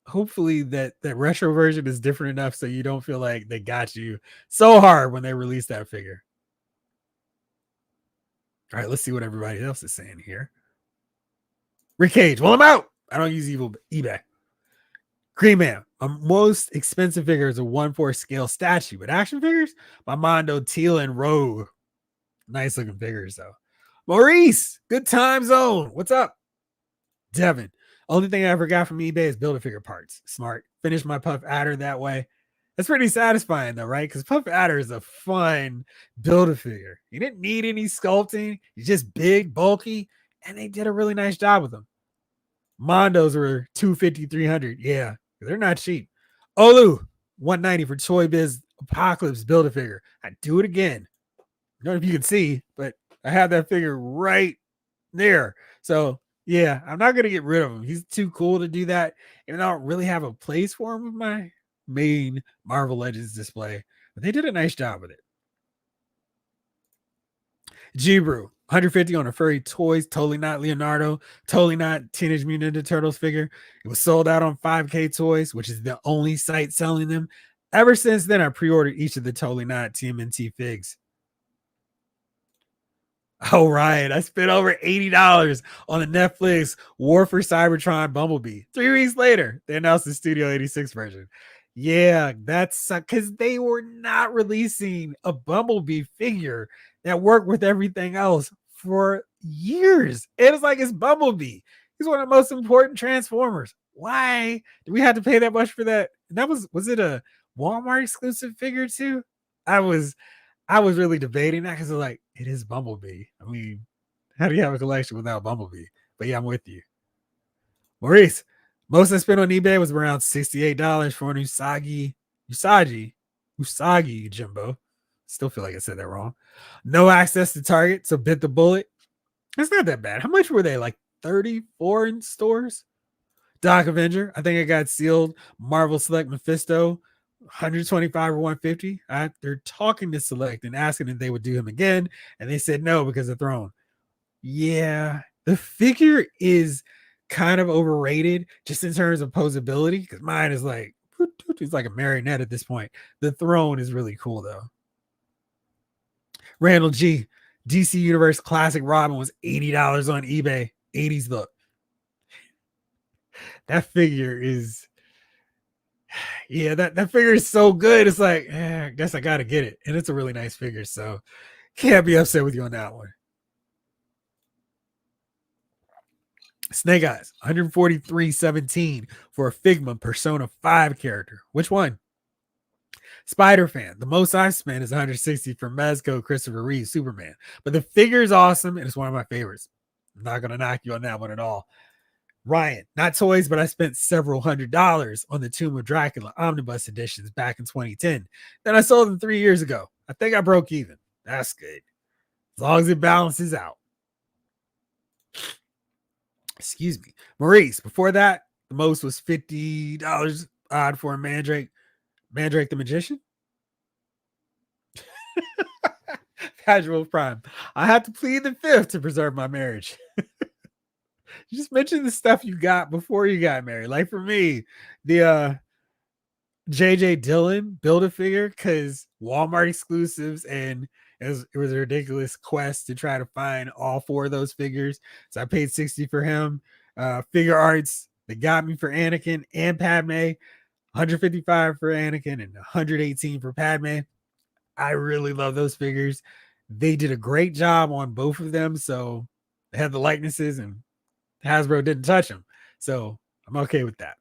Hopefully that retro version is different enough so you don't feel like they got you so hard when they released that figure. All right, let's see what everybody else is saying here. Rick Cage, well, I'm out. I don't use eBay. Green Man, my most expensive figure is a 1/4 scale statue, but action figures by Mondo, Teal, and Rogue. Nice looking figures though. Maurice, good time zone. What's up? Devin, only thing I ever got from eBay is Build-A-Figure parts. Smart. Finish my Puff Adder that way. That's pretty satisfying though, right? Because Puff Adder is a fun Build-A-Figure. You didn't need any sculpting. He's just big, bulky, and they did a really nice job with them. Mondos were $250, $300. Yeah, they're not cheap. Olu, $190 for Toy Biz Apocalypse Build-A-Figure. I'd do it again. I don't know if you can see, but I have that figure right there. So yeah, I'm not gonna get rid of him. He's too cool to do that. Even though I don't really have a place for him with my main Marvel Legends display, but they did a nice job with it. G-Brew, 150 on a Furry Toys, totally not Leonardo, totally not Teenage Mutant Ninja Turtles figure. It was sold out on 5K Toys, which is the only site selling them. Ever since then, I pre-ordered each of the totally not TMNT figs. Oh, right. I spent over $80 on the Netflix War for Cybertron Bumblebee. 3 weeks later, they announced the Studio 86 version. Yeah, that's because they were not releasing a Bumblebee figure that worked with everything else for years. It was like it's Bumblebee. He's one of the most important Transformers. Why do we have to pay that much for that? And that was it a Walmart exclusive figure too? I was really debating that because like it is Bumblebee. I mean, how do you have a collection without Bumblebee? But yeah, I'm with you. Maurice, most I spent on eBay was around $68 for an Usagi Jimbo. Still feel like I said that wrong. No access to Target, so bit the bullet. It's not that bad. How much were they? Like 34 in stores? Doc Avenger, I think I got sealed. Marvel Select Mephisto, 125 or 150. They're talking to Select and asking if they would do him again, and they said no because of Throne. Yeah, the figure is kind of overrated just in terms of posability because mine is like it's like a marionette at this point. The Throne is really cool though. Randall G, DC Universe Classic Robin was $80 on eBay. 80s look. That figure is yeah, that figure is so good. It's like, I guess I gotta get it. And it's a really nice figure. So can't be upset with you on that one. Snake Eyes, 143.17 for a Figma Persona 5 character. Which one? Spider Fan. The most I've spent is 160 for Mezco Christopher Reeve Superman. But the figure is awesome and it's one of my favorites. I'm not gonna knock you on that one at all. Ryan, not toys, but I spent several $100s on the Tomb of Dracula omnibus editions back in 2010. Then I sold them 3 years ago. I think I broke even. That's good. As long as it balances out. Excuse me. Maurice, before that, the most was $50 odd for a Mandrake. Mandrake the Magician? Casual Prime. I have to plead the fifth to preserve my marriage. You just mention the stuff you got before you got married. Like for me, the JJ Dillon build a figure because Walmart exclusives, and it was a ridiculous quest to try to find all four of those figures. So I paid 60 for him. Figure arts that got me for Anakin and Padme, 155 for Anakin and 118 for Padme. I really love those figures. They did a great job on both of them. So they had the likenesses and Hasbro didn't touch them. So I'm okay with that.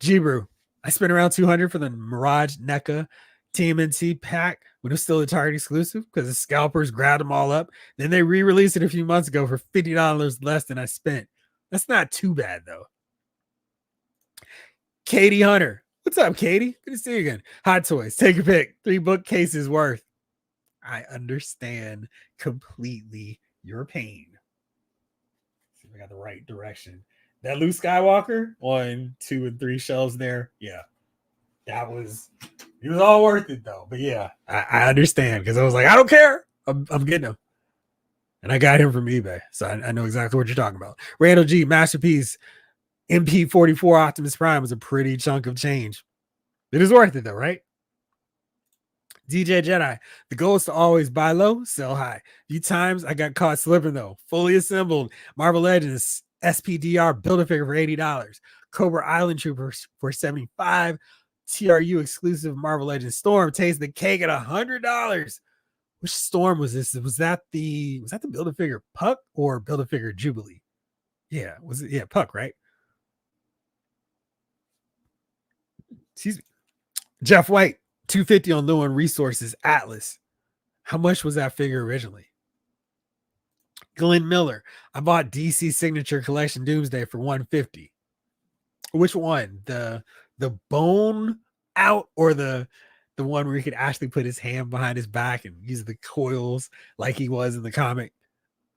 G-Brew. I spent around 200 for the Mirage NECA TMNT pack when it was still a Target exclusive because the scalpers grabbed them all up. Then they re-released it a few months ago for $50 less than I spent. That's not too bad though. Katie Hunter. What's up, Katie? Good to see you again. Hot Toys. Take your pick. 3 bookcases worth. I understand completely your pain. See if I got the right direction. That Luke Skywalker on 2 and 3 shelves there. Yeah. It was all worth it though. But yeah, I understand because I was like, I don't care. I'm getting him. And I got him from eBay. So I know exactly what you're talking about. Randall G, Masterpiece, MP44 Optimus Prime was a pretty chunk of change. It is worth it though, right? DJ Jedi, the goal is to always buy low, sell high. A few times I got caught slipping though. Fully assembled Marvel Legends SPDR Build-A-Figure for $80. Cobra Island Troopers for $75. TRU exclusive Marvel Legends Storm Taste the Cake at $100. Which Storm was this? Was that the Build-A-Figure Puck or Build-A-Figure Jubilee? Yeah, was it? Yeah, Puck, right? Excuse me. Jeff White, 250 on Low End Resources Atlas. How much was that figure originally? Glenn Miller, I bought DC Signature Collection Doomsday for $150. Which one? The bone out or the one where he could actually put his hand behind his back and use the coils like he was in the comic?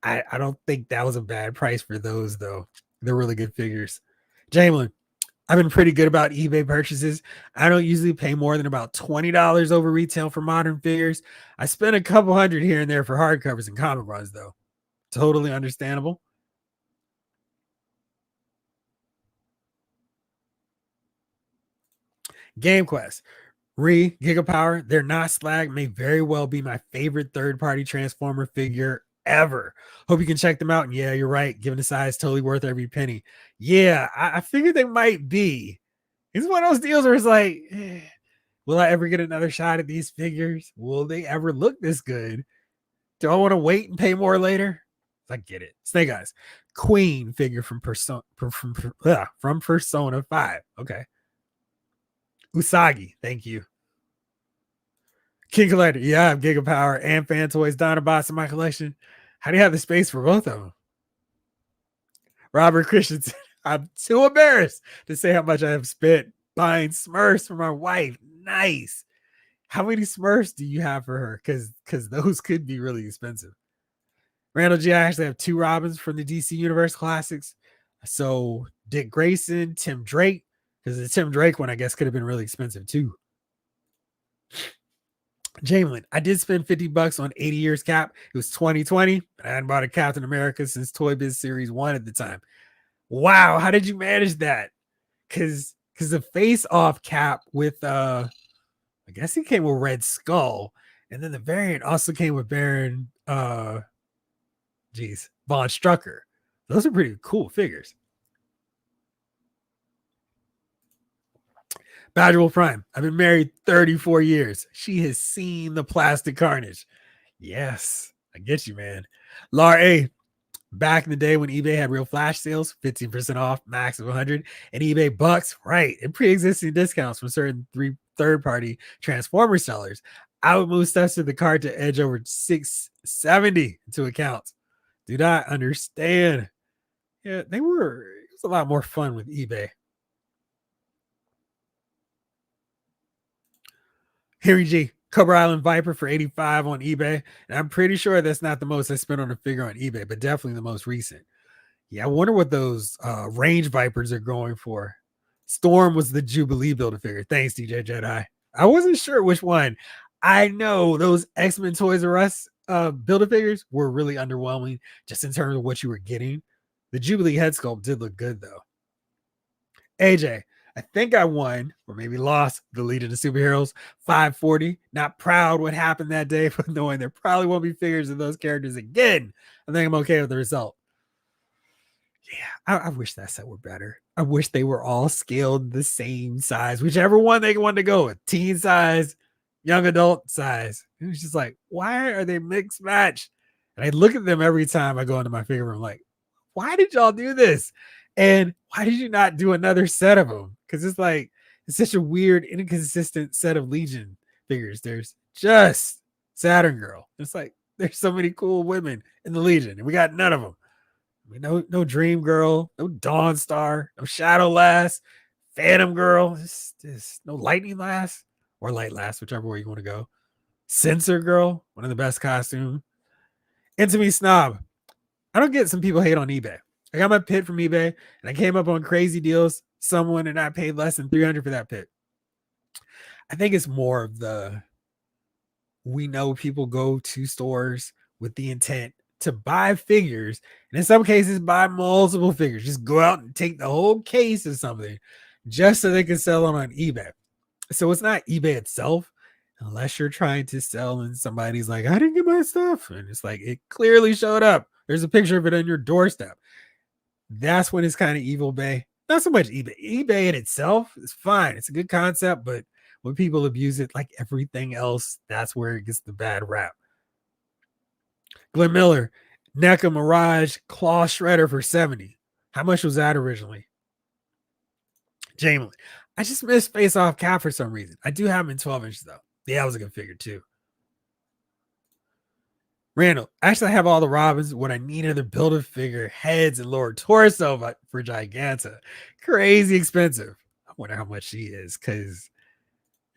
I don't think that was a bad price for those though. They're really good figures. Jamelin, I've been pretty good about eBay purchases. I don't usually pay more than about $20 over retail for modern figures. I spend a couple hundred here and there for hardcovers and comic runs though. Totally understandable. Game Quest. Gigapower, they're not slag, may very well be my favorite third-party Transformer figure ever. Hope you can check them out. And yeah, you're right. Given the size, totally worth every penny. Yeah, I figured they might be. It's one of those deals where it's like, will I ever get another shot at these figures? Will they ever look this good? Do I want to wait and pay more later? I get it. Snake Eyes. Queen figure from Persona 5. Okay. Usagi, thank you. King Collector, yeah, I have Gigapower and Fan Toys Dinobots in my collection. How do you have the space for both of them? Robert Christensen, I'm too embarrassed to say how much I have spent buying Smurfs for my wife. Nice. How many Smurfs do you have for her? Because those could be really expensive. Randall G, I actually have 2 Robins from the DC Universe Classics. So Dick Grayson, Tim Drake, because the Tim Drake one, I guess, could have been really expensive too. Jamelin, I did spend $50 on 80 Years Cap. It was 2020, and I hadn't bought a Captain America since Toy Biz Series 1 at the time. Wow, how did you manage that? Because the face-off Cap with, I guess he came with Red Skull, and then the variant also came with Baron, Von Strucker. Those are pretty cool figures. Badger Prime, I've been married 34 years. She has seen the plastic carnage. Yes, I get you, man. Lar A, back in the day when eBay had real flash sales, 15% off, max of 100, and eBay bucks, right, and pre-existing discounts from certain third-party Transformer sellers, I would move stuff to the cart to edge over $670 into accounts. Do not understand. Yeah, it was a lot more fun with eBay. Henry G, Cobra Island Viper for 85 on eBay. And I'm pretty sure that's not the most I spent on a figure on eBay, but definitely the most recent. Yeah, I wonder what those range Vipers are going for. Storm was the Jubilee Build-A-Figure. Thanks, DJ Jedi. I wasn't sure which one. I know those X-Men Toys R Us Build-A-Figures were really underwhelming just in terms of what you were getting. The Jubilee head sculpt did look good though. AJ, I think I won or maybe lost the Legion of Superheroes 540. Not proud what happened that day, but knowing there probably won't be figures of those characters again, I think I'm okay with the result. Yeah, I wish that set were better. I wish they were all scaled the same size, whichever one they wanted to go with, teen size, young adult size. It was just like, why are they mixed match? And I look at them every time I go into my figure room, like, why did y'all do this? And why did you not do another set of them? Because it's like, it's such a weird, inconsistent set of Legion figures. There's just Saturn Girl. It's like, there's so many cool women in the Legion, and we got none of them. I mean, no Dream Girl, no Dawn Star, no Shadow Lass, Phantom Girl, just no Lightning Lass or Light Lass, whichever way you want to go. Sensor Girl, one of the best costumes. Intimate Snob. I don't get some people hate on eBay. I got my pit from eBay and I came up on crazy deals. Someone and I paid less than $300 for that pit. I think it's more of we know people go to stores with the intent to buy figures, and in some cases buy multiple figures. Just go out and take the whole case of something just so they can sell it on eBay. So it's not eBay itself, unless you're trying to sell and somebody's like, I didn't get my stuff. And it's like, it clearly showed up. There's a picture of it on your doorstep. That's when it's kind of evilBay. Not so much eBay. eBay in itself is fine. It's a good concept, but when people abuse it like everything else, that's where it gets the bad rap. Glenn Miller, NECA Mirage Claw Shredder for $70. How much was that originally? Jamie, I just missed Face Off Cap for some reason. I do have him in 12 inches though. Yeah, that was a good figure too. Randall, actually, I have all the Robins. What I need are the Build-A-Figure heads and lower torso for Giganta. Crazy expensive. I wonder how much she is, because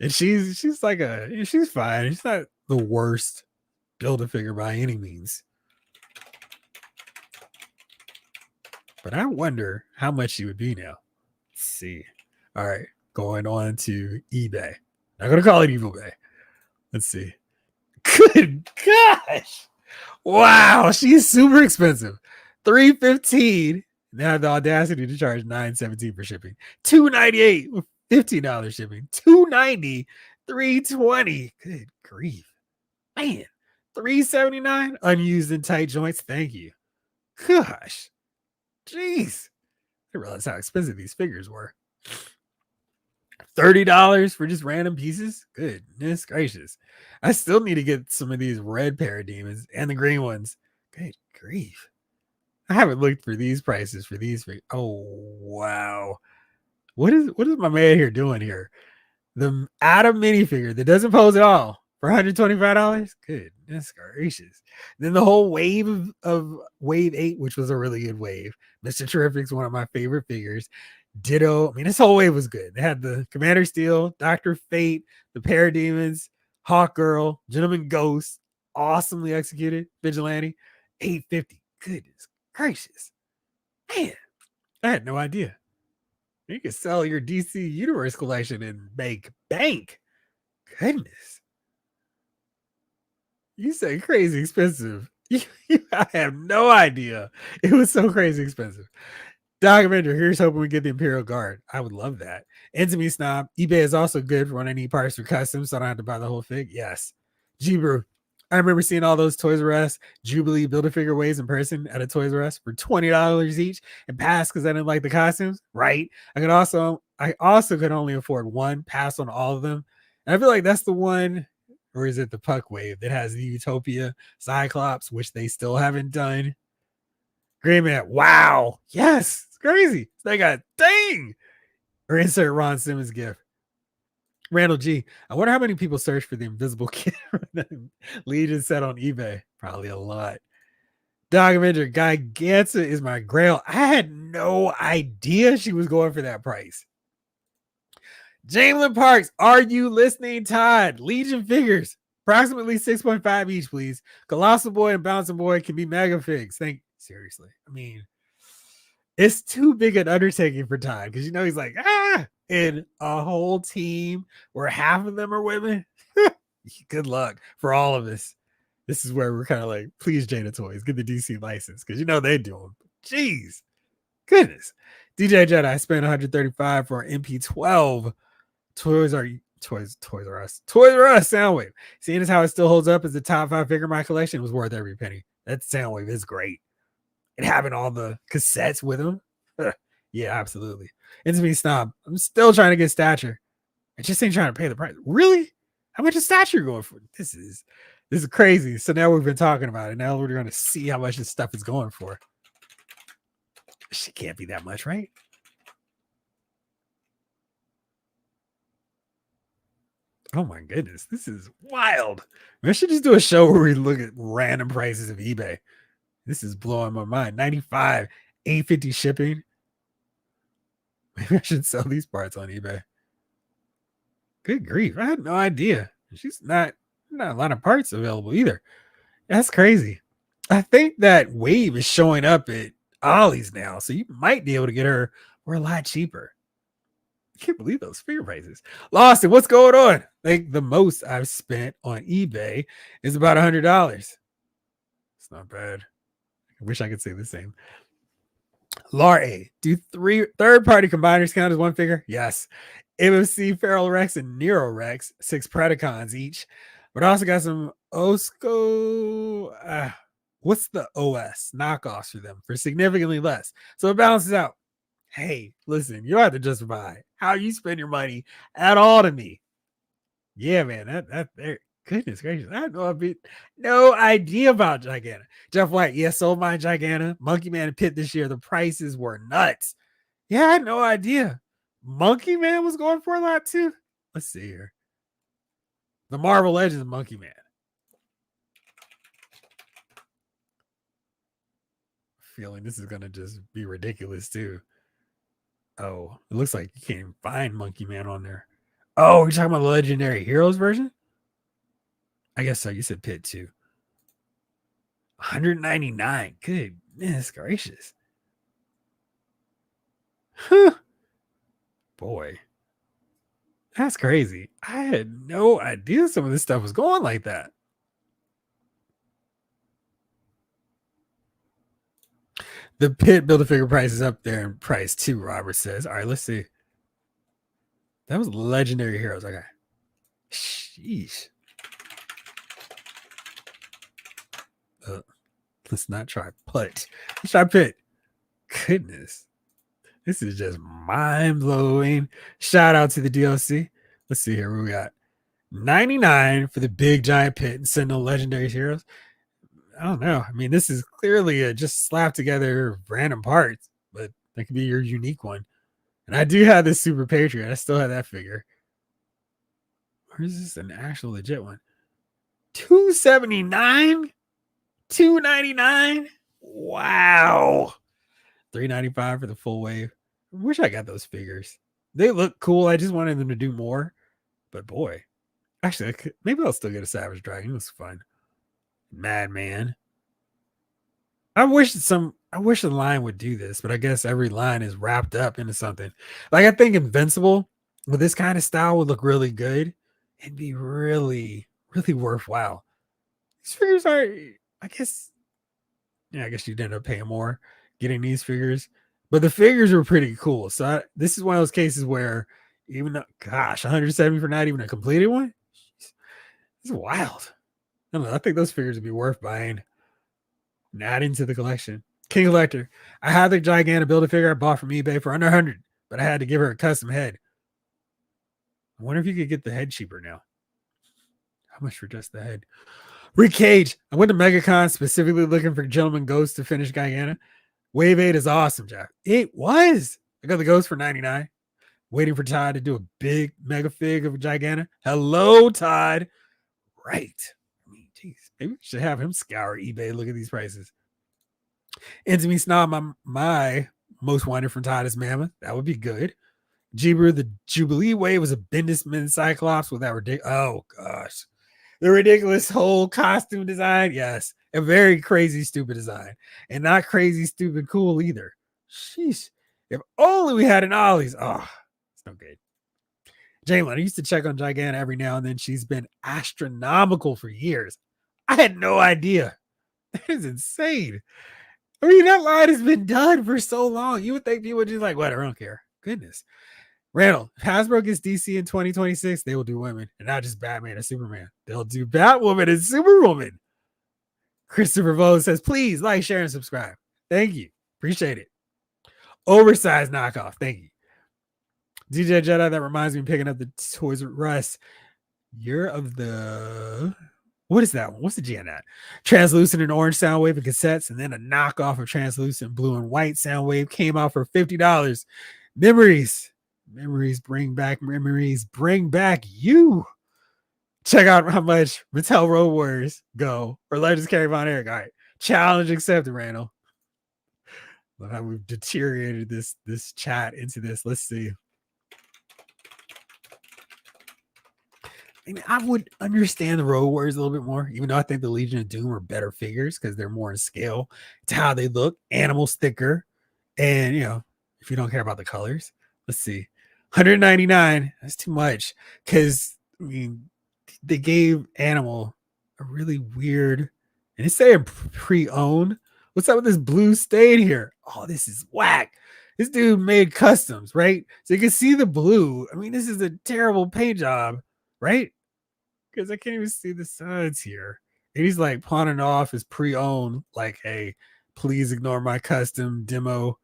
she's like she's fine. She's not the worst Build-A-Figure by any means. But I wonder how much she would be now. Let's see. All right, going on to eBay. I'm gonna call it evilBay. Let's see. Good gosh. Wow, she's super expensive. $315. Now I have the audacity to charge $917 for shipping. $298 with $15 shipping. $290, $320. Good grief. Man. $379 unused in tight joints. Thank you. Gosh. Jeez. I didn't realize how expensive these figures were. $30 for just random pieces? Goodness gracious. I still need to get some of these red parademons and the green ones. Good grief. I haven't looked for these prices for these figures. Oh, wow. What is my man here doing here? The Atom minifigure that doesn't pose at all for $125? Goodness gracious. Then the whole wave of Wave 8, which was a really good wave. Mr. Terrific's one of my favorite figures. Ditto. I mean, this whole wave was good. They had the Commander Steel, Dr. Fate, the Parademons, Hawk Girl, Gentleman Ghost, awesomely executed, Vigilante, $850. Goodness gracious. Man, I had no idea. You could sell your DC Universe collection and make bank. Goodness. You say crazy expensive. I have no idea. It was so crazy expensive. Documentary, here's hoping we get the Imperial Guard. I would love that. Intimate Snob, eBay is also good for when I need parts for customs, so I don't have to buy the whole fig. Yes. G-Brew, I remember seeing all those Toys R Us Jubilee Build-A-Figure waves in person at a Toys R Us for $20 each and passed because I didn't like the costumes. Right. I also could only afford one, pass on all of them. And I feel like that's the one, or is it the Puck wave that has the Utopia Cyclops, which they still haven't done. Green Man, wow. Yes. It's crazy. They got dang. Or insert Ron Simmons gift. Randall G. I wonder how many people search for the invisible kid Legion set on eBay. Probably a lot. Dog Avenger Giganta is my grail. I had no idea she was going for that price. Jamelin Parks, are you listening, Todd? Legion figures, approximately 6.5 each, please. Colossal Boy and Bouncing Boy can be mega figs. Seriously. I mean, it's too big an undertaking for Todd because he's like, and a whole team where half of them are women. Good luck for all of us. This is where we're kind of like, please, Jada Toys, get the DC license because they do them. Jeez. Goodness. DJ Jedi spent 135 for an MP12 Toys R Us Soundwave. Seeing as how it still holds up as the top 5 figure in my collection, was worth every penny. That Soundwave is great. And having all the cassettes with them. Yeah, absolutely. It's me snob. I'm still trying to get Stature. I just ain't trying to pay the price. Really? How much is Stature going for? This is crazy. So now we've been talking about it. Now we're going to see how much this stuff is going for. She can't be that much, right? Oh my goodness, this is wild. I should just do a show where we look at random prices of eBay. This is blowing my mind. 95, 850 shipping. Maybe I should sell these parts on eBay. Good grief. I had no idea. She's not a lot of parts available either. That's crazy. I think that Wave is showing up at Ollie's now, so you might be able to get her for a lot cheaper. I can't believe those figure prices. Lawson, what's going on? Like the most I've spent on eBay is about $100. It's not bad. I wish I could say the same. Lar, do third-party combiners count as one figure? Yes. MMC, Feral Rex, and Nero Rex, 6 Predacons each. But I also got some Osco. What's the OS knockoffs for them for significantly less? So it balances out. Hey, listen, you don't have to justify how you spend your money at all to me. Yeah, man, that goodness gracious, I had no idea about Gigana. Jeff White, yeah, sold my Gigana. Monkey Man and Pit this year. The prices were nuts. Yeah, I had no idea. Monkey Man was going for a lot too. Let's see here. The Marvel Legends of Monkey Man. Feeling this is gonna just be ridiculous too. Oh, it looks like you can't even find Monkey Man on there. Oh, you're talking about the Legendary Heroes version? I guess so. You said Pit too. 199. Goodness gracious. Huh. Boy. That's crazy. I had no idea some of this stuff was going like that. The Pit Build-A-Figure price is up there in price too, Robert says. All right, let's see. That was Legendary Heroes. Okay. Sheesh. Let's not try Put. Let's try Pit. Goodness. This is just mind-blowing. Shout out to the DLC. Let's see here. What we got? 99 for the big giant Pit and send no Legendary Heroes. I don't know. I mean, this is clearly a just slap together random parts, but that could be your unique one. And I do have this Super Patriot. I still have that figure. Or is this an actual legit one? $279? $299? Wow. $395 for the full wave. I wish I got those figures. They look cool. I just wanted them to do more. But boy. Actually, maybe I'll still get a Savage Dragon. It was fun. Madman. I wish the line would do this, but I guess every line is wrapped up into something. Like I think Invincible with this kind of style would look really good and be really, really worthwhile. These figures are, I guess you'd end up paying more getting these figures, but the figures were pretty cool. So this is one of those cases where even though, gosh, 170 for not even a completed one. It's wild. I don't know. I think those figures would be worth buying. Not into the collection. King Collector. I had the Gigana Build-A-Figure I bought from eBay for under 100, but I had to give her a custom head. I wonder if you could get the head cheaper now. How much for just the head? Rick Cage. I went to MegaCon specifically looking for Gentleman Ghost to finish Gigana. Wave 8 is awesome, Jack. It was. I got the Ghost for 99. Waiting for Todd to do a big mega fig of Gigana. Hello, Todd. Right. I mean, geez, maybe we should have him scour eBay. Look at these prices. Intimate Snob, my most wanted from Todd is Mammoth. That would be good. Jeeber, the Jubilee Wave was a Bendisman Cyclops with that ridiculous. Oh, gosh. The ridiculous whole costume design. Yes. A very crazy, stupid design. And not crazy, stupid, cool either. Sheesh. If only we had an Ollie's. Oh, it's no good. Jalen, I used to check on Gigana every now and then. She's been astronomical for years. I had no idea. That is insane. I mean, that line has been done for so long. You would think people would just like, whatever, I don't care. Goodness. Randall, if Hasbro gets DC in 2026, they will do women and not just Batman and Superman. They'll do Batwoman and Superwoman. Christopher Vole says, please like, share, and subscribe. Thank you. Appreciate it. Oversized knockoff. Thank you. DJ Jedi, that reminds me of picking up the Toys R Us. Year of the... What is that one? What's the G on that? Translucent and orange Soundwave and cassettes, and then a knockoff of translucent blue and white Soundwave came out for $50. Memories. Memories bring back memories. Bring back you. Check out how much Mattel Road Warriors go for Legends Carry Von Erich. All right. Challenge accepted, Randall. Look how we've deteriorated this chat into this. Let's see. I mean, I would understand the Road Warriors a little bit more, even though I think the Legion of Doom are better figures because they're more in scale. It's how they look. Animal's thicker. And, you know, if you don't care about the colors, let's see. $199. That's too much because, I mean, they gave Animal a really weird, and it's saying pre-owned. What's up with this blue stain here? Oh, this is whack. This dude made customs, right? So you can see the blue. I mean, this is a terrible paint job, right? Because I can't even see the sides here. And he's like pawning off his pre-owned, like, hey, please ignore my custom demo.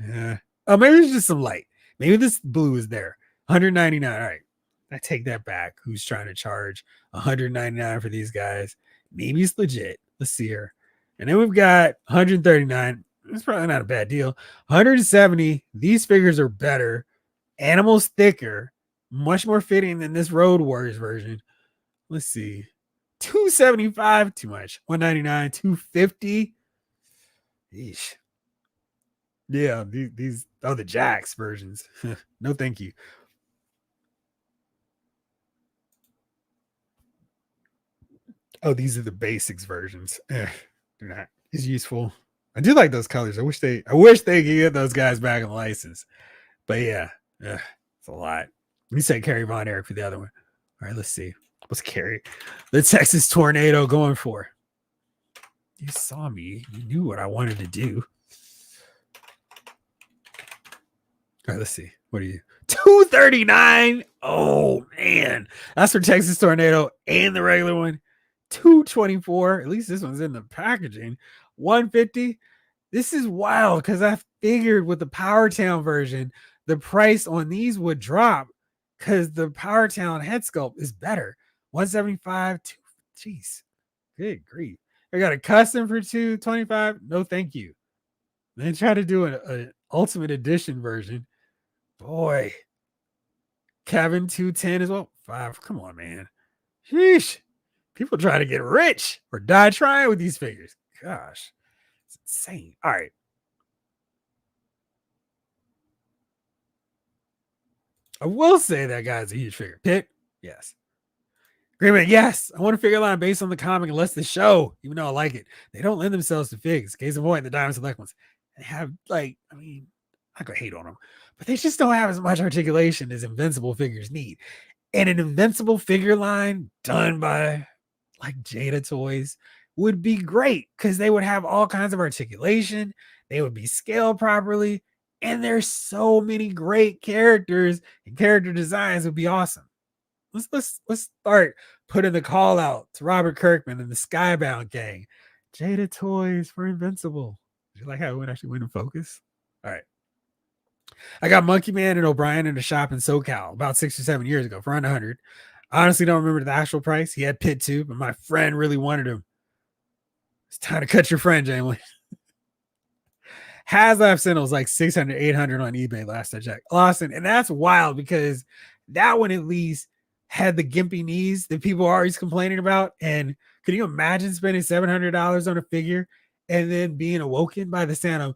Yeah. Oh, maybe it's just some light. Maybe this blue is there. $199. All right. I take that back. Who's trying to charge $199 for these guys? Maybe it's legit. Let's see here. And then we've got $139. It's probably not a bad deal. $170. These figures are better. Animals thicker. Much more fitting than this Road Warriors version. Let's see. $275. Too much. $199. $250. Yeesh. Yeah, these the Jax versions. No, thank you. Oh, these are the basics versions. They're not as useful. I do like those colors. I wish they could get those guys back on the license. But yeah, it's a lot. We said Carrie Von Erich for the other one. All right, let's see. What's Carrie? The Texas Tornado going for? You saw me. You knew what I wanted to do. All right, let's see. What are you? $239. Oh man, that's for Texas Tornado and the regular one. $224. At least this one's in the packaging. $150. This is wild because I figured with the Power Town version, the price on these would drop because the Power Town head sculpt is better. $175. Jeez, good grief. I got a custom for $225. No, thank you. Then try to do an Ultimate Edition version. Boy, Kevin 210 as well. 5. Come on, man. Sheesh. People try to get rich or die trying with these figures. Gosh, it's insane. All right. I will say that guy's a huge figure. Pitt, yes. Agreement, yes. I want a figure line based on the comic and less the show, even though I like it. They don't lend themselves to figs. Case in point, the Diamond Select ones. They have, like, I mean, I could hate on them, but they just don't have as much articulation as Invincible figures need. And an Invincible figure line done by like Jada Toys would be great because they would have all kinds of articulation. They would be scaled properly. And there's so many great characters and character designs would be awesome. Let's start putting the call out to Robert Kirkman and the Skybound gang. Jada Toys for Invincible. Did you like how it actually went in focus? All right. I got Monkey Man and O'Brien in a shop in SoCal about 6 or 7 years ago for under 100. I honestly don't remember the actual price. He had Pit too, but my friend really wanted him. It's time to cut your friend, Jamie. HasLab Sentinel was like 600, 800 on eBay last I checked. Lawson, and that's wild because that one at least had the gimpy knees that people are always complaining about. And can you imagine spending $700 on a figure and then being awoken by the sound of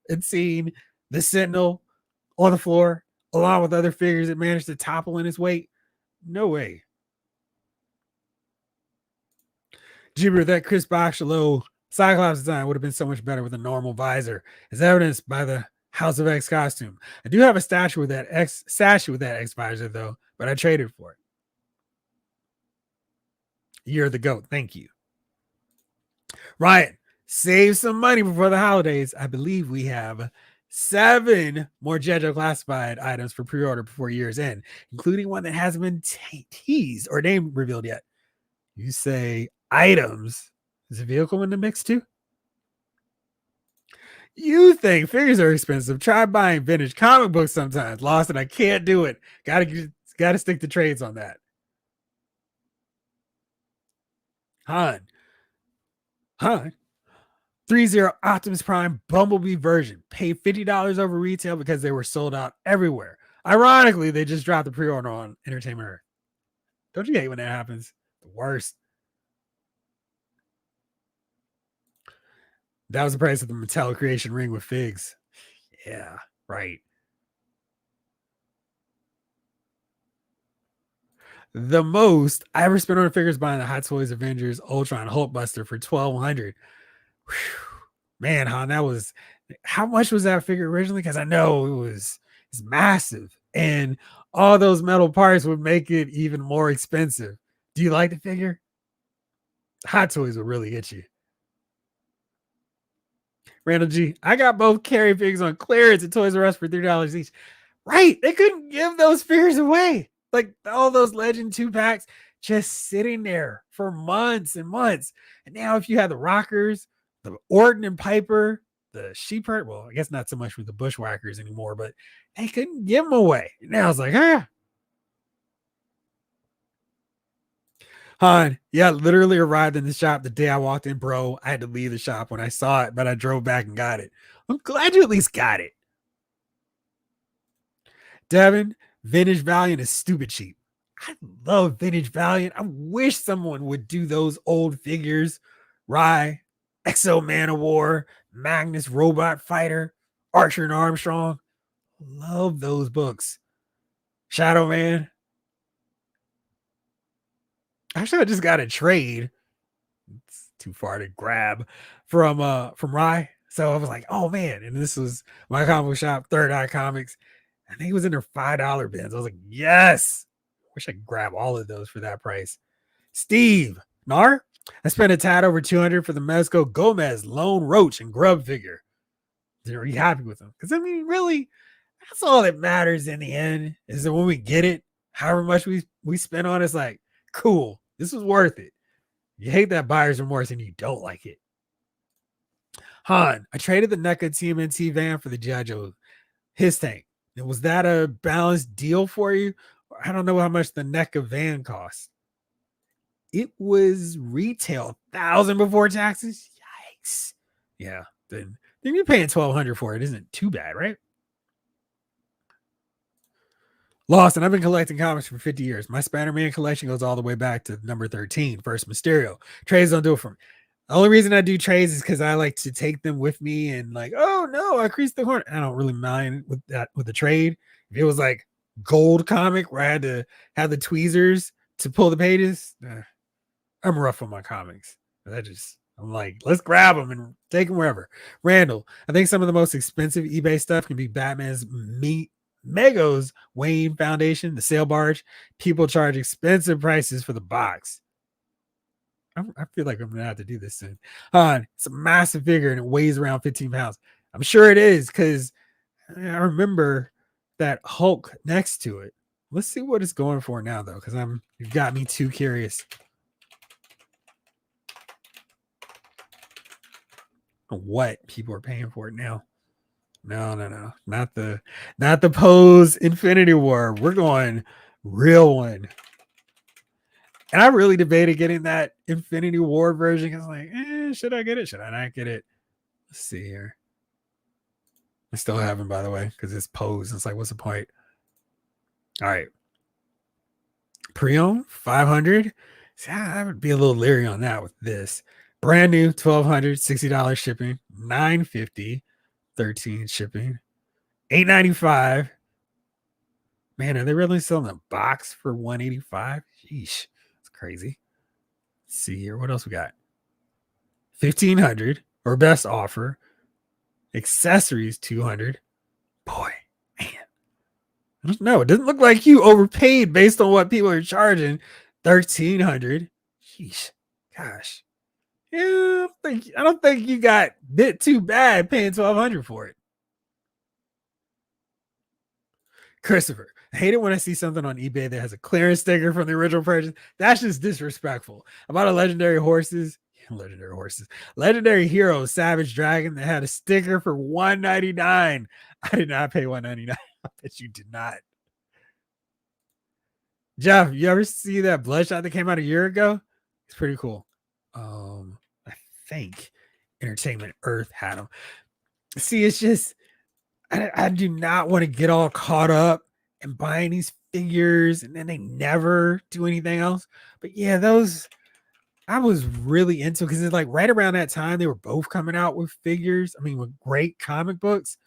and seeing the Sentinel on the floor along with other figures that managed to topple in his weight? No way. Jibber, that Chris Boxalo Cyclops design would have been so much better with a normal visor, as evidenced by the House of X costume. I do have a statue with that X visor though, but I traded for it. You're the GOAT. Thank you. Ryan Save some money before the holidays. I believe we have 7 more JoJo classified items for pre-order before year's end, including one that hasn't been teased or name revealed yet. You say items. Is a vehicle in the mix too? You think figures are expensive. Try buying vintage comic books sometimes. Lost and I can't do it. Gotta stick to trades on that. Han. 3-0 Optimus Prime Bumblebee version. Paid $50 over retail because they were sold out everywhere. Ironically, they just dropped the pre-order on Entertainment Earth. Don't you hate when that happens? The worst. That was the price of the Mattel Creation ring with figs. Yeah, right. The most I ever spent on figures buying the Hot Toys Avengers Ultron Hulkbuster for $1,200. Man, Han, that was how much was that figure originally? Because I know it's massive, and all those metal parts would make it even more expensive. Do you like the figure? Hot Toys will really get you. Randall G, I got both carry figs on clearance at Toys R Us for $3 each. Right, they couldn't give those figures away. Like all those Legend 2-packs just sitting there for months and months. And now if you have the Rockers, the Orton and Piper, the Sheepherd, well, I guess not so much with the Bushwhackers anymore, but they couldn't give them away. Now it's like, Han, yeah, literally arrived in the shop the day I walked in, bro. I had to leave the shop when I saw it, but I drove back and got it. I'm glad you at least got it. Devin, Vintage Valiant is stupid cheap. I love Vintage Valiant. I wish someone would do those old figures. Rye, Exo Man of War, Magnus Robot Fighter, Archer and Armstrong. Love those books. Shadow Man. Actually, I just got a trade. It's too far to grab from Rye. So I was like, oh man. And this was my comic shop, Third Eye Comics. I think it was in their $5 bins. I was like, yes. Wish I could grab all of those for that price. Steve, Nar, I spent a tad over $200 for the Mezco Gomez Lone Roach and Grub figure. Are you happy with them? Because I mean, really, that's all that matters in the end. Is that when we get it, however much we spend on it's like, cool, this was worth it. You hate that buyer's remorse and you don't like it. Han, I traded the NECA TMNT van for the G.I. Joe his tank. Was that a balanced deal for you? I don't know how much the NECA van cost. It was retail 1,000 before taxes. Yikes. Yeah. Then you're paying $1,200 for it. Isn't too bad, right? Lost, and I've been collecting comics for 50 years. My Spider-Man collection goes all the way back to number 13, first Mysterio. Trades don't do it for me. The only reason I do trades is because I like to take them with me and like, oh no, I creased the horn. I don't really mind with that with the trade. If it was like gold comic where I had to have the tweezers to pull the pages, I'm rough on my comics. I'm like, let's grab them and take them wherever. Randall, I think some of the most expensive eBay stuff can be Batman's Mego's Wayne Foundation, the sail barge. People charge expensive prices for the box. I feel like I'm gonna have to do this soon. It's a massive figure and it weighs around 15 pounds. I'm sure it is because I remember that Hulk next to it. Let's see what it's going for now, though, because you've got me too curious. What people are paying for it now? No, not the Pose Infinity War. We're going real one. And I really debated getting that Infinity War version. I was like, should I get it? Should I not get it? Let's see here. I still haven't, by the way, because it's Pose. It's like, what's the point? All right. Pre-owned, 500. See, I would be a little leery on that with this. Brand new, $1,200, $60 shipping, $950, $13 shipping, $895. Man, are they really selling a box for $185? Sheesh, that's crazy. Let's see here. What else we got? $1,500 or best offer. Accessories, $200. Boy, man. I don't know. It doesn't look like you overpaid based on what people are charging. $1,300. Sheesh. Gosh. Yeah, I don't think you got bit too bad paying $1,200 for it. Christopher, I hate it when I see something on eBay that has a clearance sticker from the original purchase. That's just disrespectful. I bought a legendary hero, Savage Dragon, that had a sticker for $199. I did not pay $199. I bet you did not. Jeff, you ever see that Bloodshot that came out a year ago? It's pretty cool. I think Entertainment Earth had them. See, it's just I do not want to get all caught up in buying these figures and then they never do anything else. But yeah, those I was really into because it's like right around that time they were both coming out with figures. I mean, with great comic books.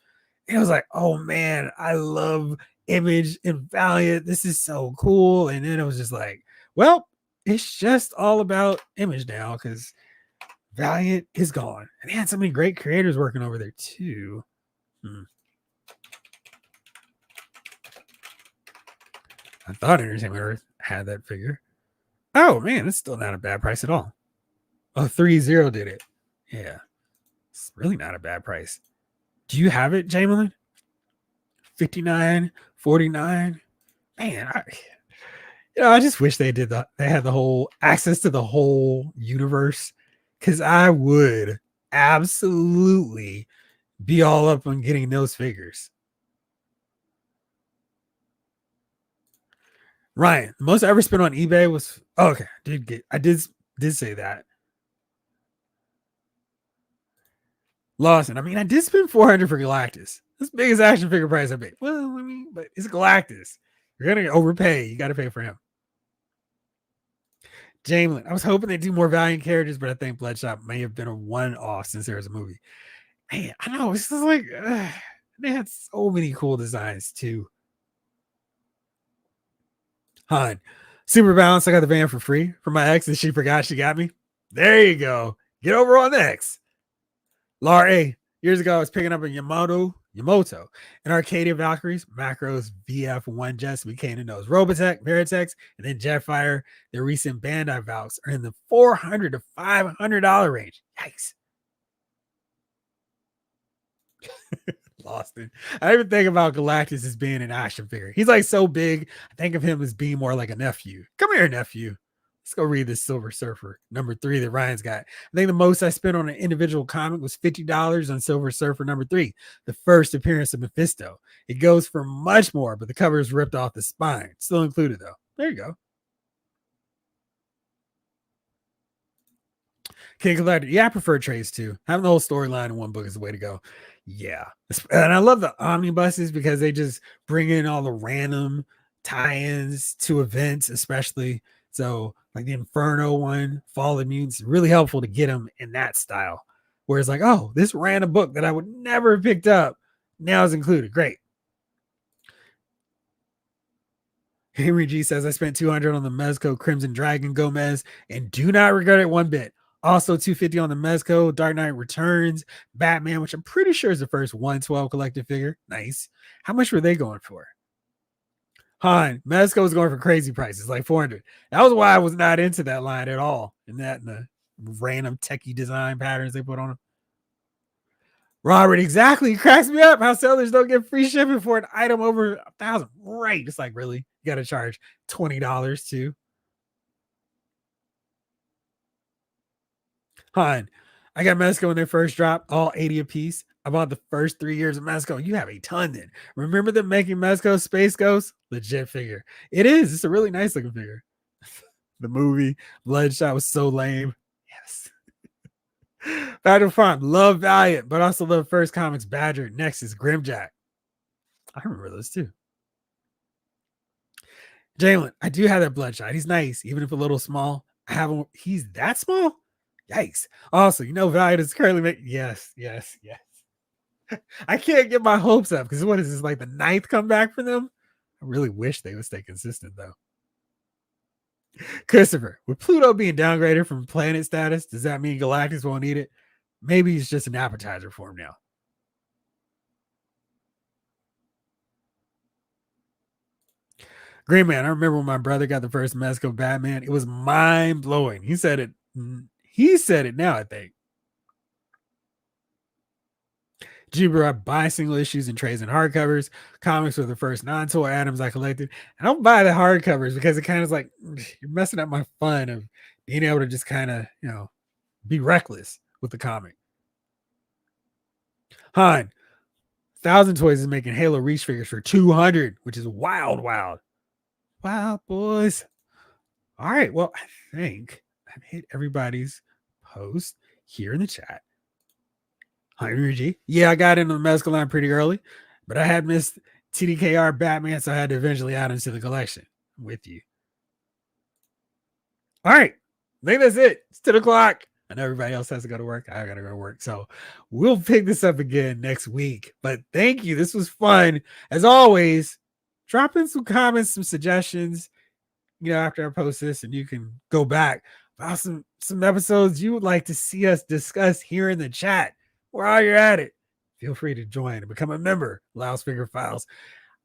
And it was like, oh man, I love Image and Valiant. This is so cool. And then it was just like, well, it's just all about Image now because Valiant is gone. And they had so many great creators working over there too. I thought Entertainment Earth had that figure. Oh man, it's still not a bad price at all. Oh, 3-0 did it. Yeah. It's really not a bad price. Do you have it, Jamelin? 59, 49. Man, I just wish they did they had the whole access to the whole universe. Cause I would absolutely be all up on getting those figures. Ryan, the most I ever spent on eBay was okay. I did say that. Lawson, I mean, I did spend $400 for Galactus. That's the biggest action figure price I paid. Well, I mean, but it's Galactus. You're gonna overpay. You got to pay for him. Jamelin, I was hoping they'd do more Valiant characters, but I think Bloodshot may have been a one-off since there was a movie. Man, I know it's just like they had so many cool designs too. Han, super balanced. I got the van for free from my ex, and she forgot she got me. There you go. Get over on X. Laura, years ago, I was picking up a Yamato, and Arcadia Valkyries, Macros, VF1 Jets, we came to know as Robotech, Veritex, and then Jetfire. The recent Bandai Valks are in the $400 to $500 range. Yikes. Lost it. I even think about Galactus as being an action figure. He's like so big. I think of him as being more like a nephew. Come here, nephew. Let's go read this Silver Surfer, number 3 that Ryan's got. I think the most I spent on an individual comic was $50 on Silver Surfer number 3, the first appearance of Mephisto. It goes for much more, but the cover is ripped off the spine. Still included, though. There you go. King Collector. Yeah, I prefer trades too. Having the whole storyline in one book is the way to go. Yeah. And I love the omnibuses because they just bring in all the random tie-ins to events, especially. So, like the Inferno one, Fall of Mutants, really helpful to get them in that style. Where it's like, oh, this random book that I would never have picked up now is included. Great. Henry G says, I spent $200 on the Mezco Crimson Dragon Gomez and do not regret it one bit. Also, $250 on the Mezco Dark Knight Returns Batman, which I'm pretty sure is the first 112 collected figure. Nice. How much were they going for? Han, Mezco was going for crazy prices, like $400. That was why I was not into that line at all. And the random techie design patterns they put on them. Robert, exactly. It cracks me up how sellers don't get free shipping for an item over 1,000. Right. It's like, really? You got to charge $20 too. Han, I got Mezco when they first dropped, all 80 a piece. I bought the first 3 years of Mezco. You have a ton then. Remember them making Mezco Space Ghost? Legit figure. It is. It's a really nice looking figure. The movie Bloodshot was so lame. Yes. Battle Farm, love Valiant, but also love First Comics Badger, Nexus, Grimjack. I remember those too. Jalen, I do have that Bloodshot. He's nice, even if a little small. I have him. He's that small? Yikes. Also, Valiant is currently making. Yes. I can't get my hopes up because what is this, like the 9th comeback for them? I really wish they would stay consistent though. Christopher, with Pluto being downgraded from planet status, does that mean Galactus won't eat it? Maybe it's just an appetizer for him now. Green Man, I remember when my brother got the first Mezco Batman. It was mind blowing. He said He said it now, I think. Jupiter, I buy single issues and trades and hardcovers. Comics were the first non-toy items I collected. I don't buy the hardcovers because it kind of is like you're messing up my fun of being able to just kind of, be reckless with the comic. Han, 1,000 Toys is making Halo Reach figures for 200, which is wild. Wow, boys. All right. Well, I think I've hit everybody's post here in the chat. Henry G. Yeah, I got into the medical line pretty early, but I had missed TDKR Batman, so I had to eventually add into the collection. I'm with you. All right. I think that's it. It's 10 o'clock. I know everybody else has to go to work. I got to go to work. So we'll pick this up again next week. But thank you. This was fun. As always, drop in some comments, some suggestions, after I post this, and you can go back about some episodes you would like to see us discuss here in the chat. While you're at it, feel free to join and become a member of Lyle's Figure Files.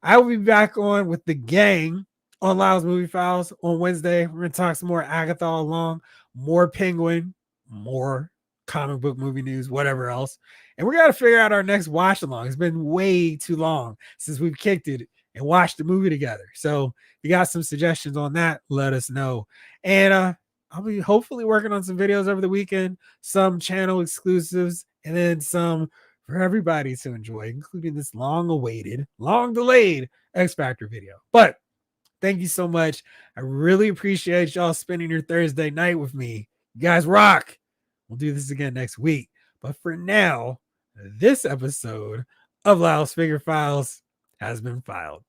I will be back on with the gang on Lyle's Movie Files on Wednesday. We're going to talk some more Agatha along, more Penguin, more comic book movie news, whatever else. And we're going to figure out our next watch along. It's been way too long since we've kicked it and watched the movie together. So if you got some suggestions on that, let us know. And I'll be hopefully working on some videos over the weekend, some channel exclusives, and then some for everybody to enjoy, including this long-awaited, long-delayed X Factor video. But thank you so much. I really appreciate y'all spending your Thursday night with me. You guys rock. We'll do this again next week. But for now, this episode of Lyle's Figure Files has been filed.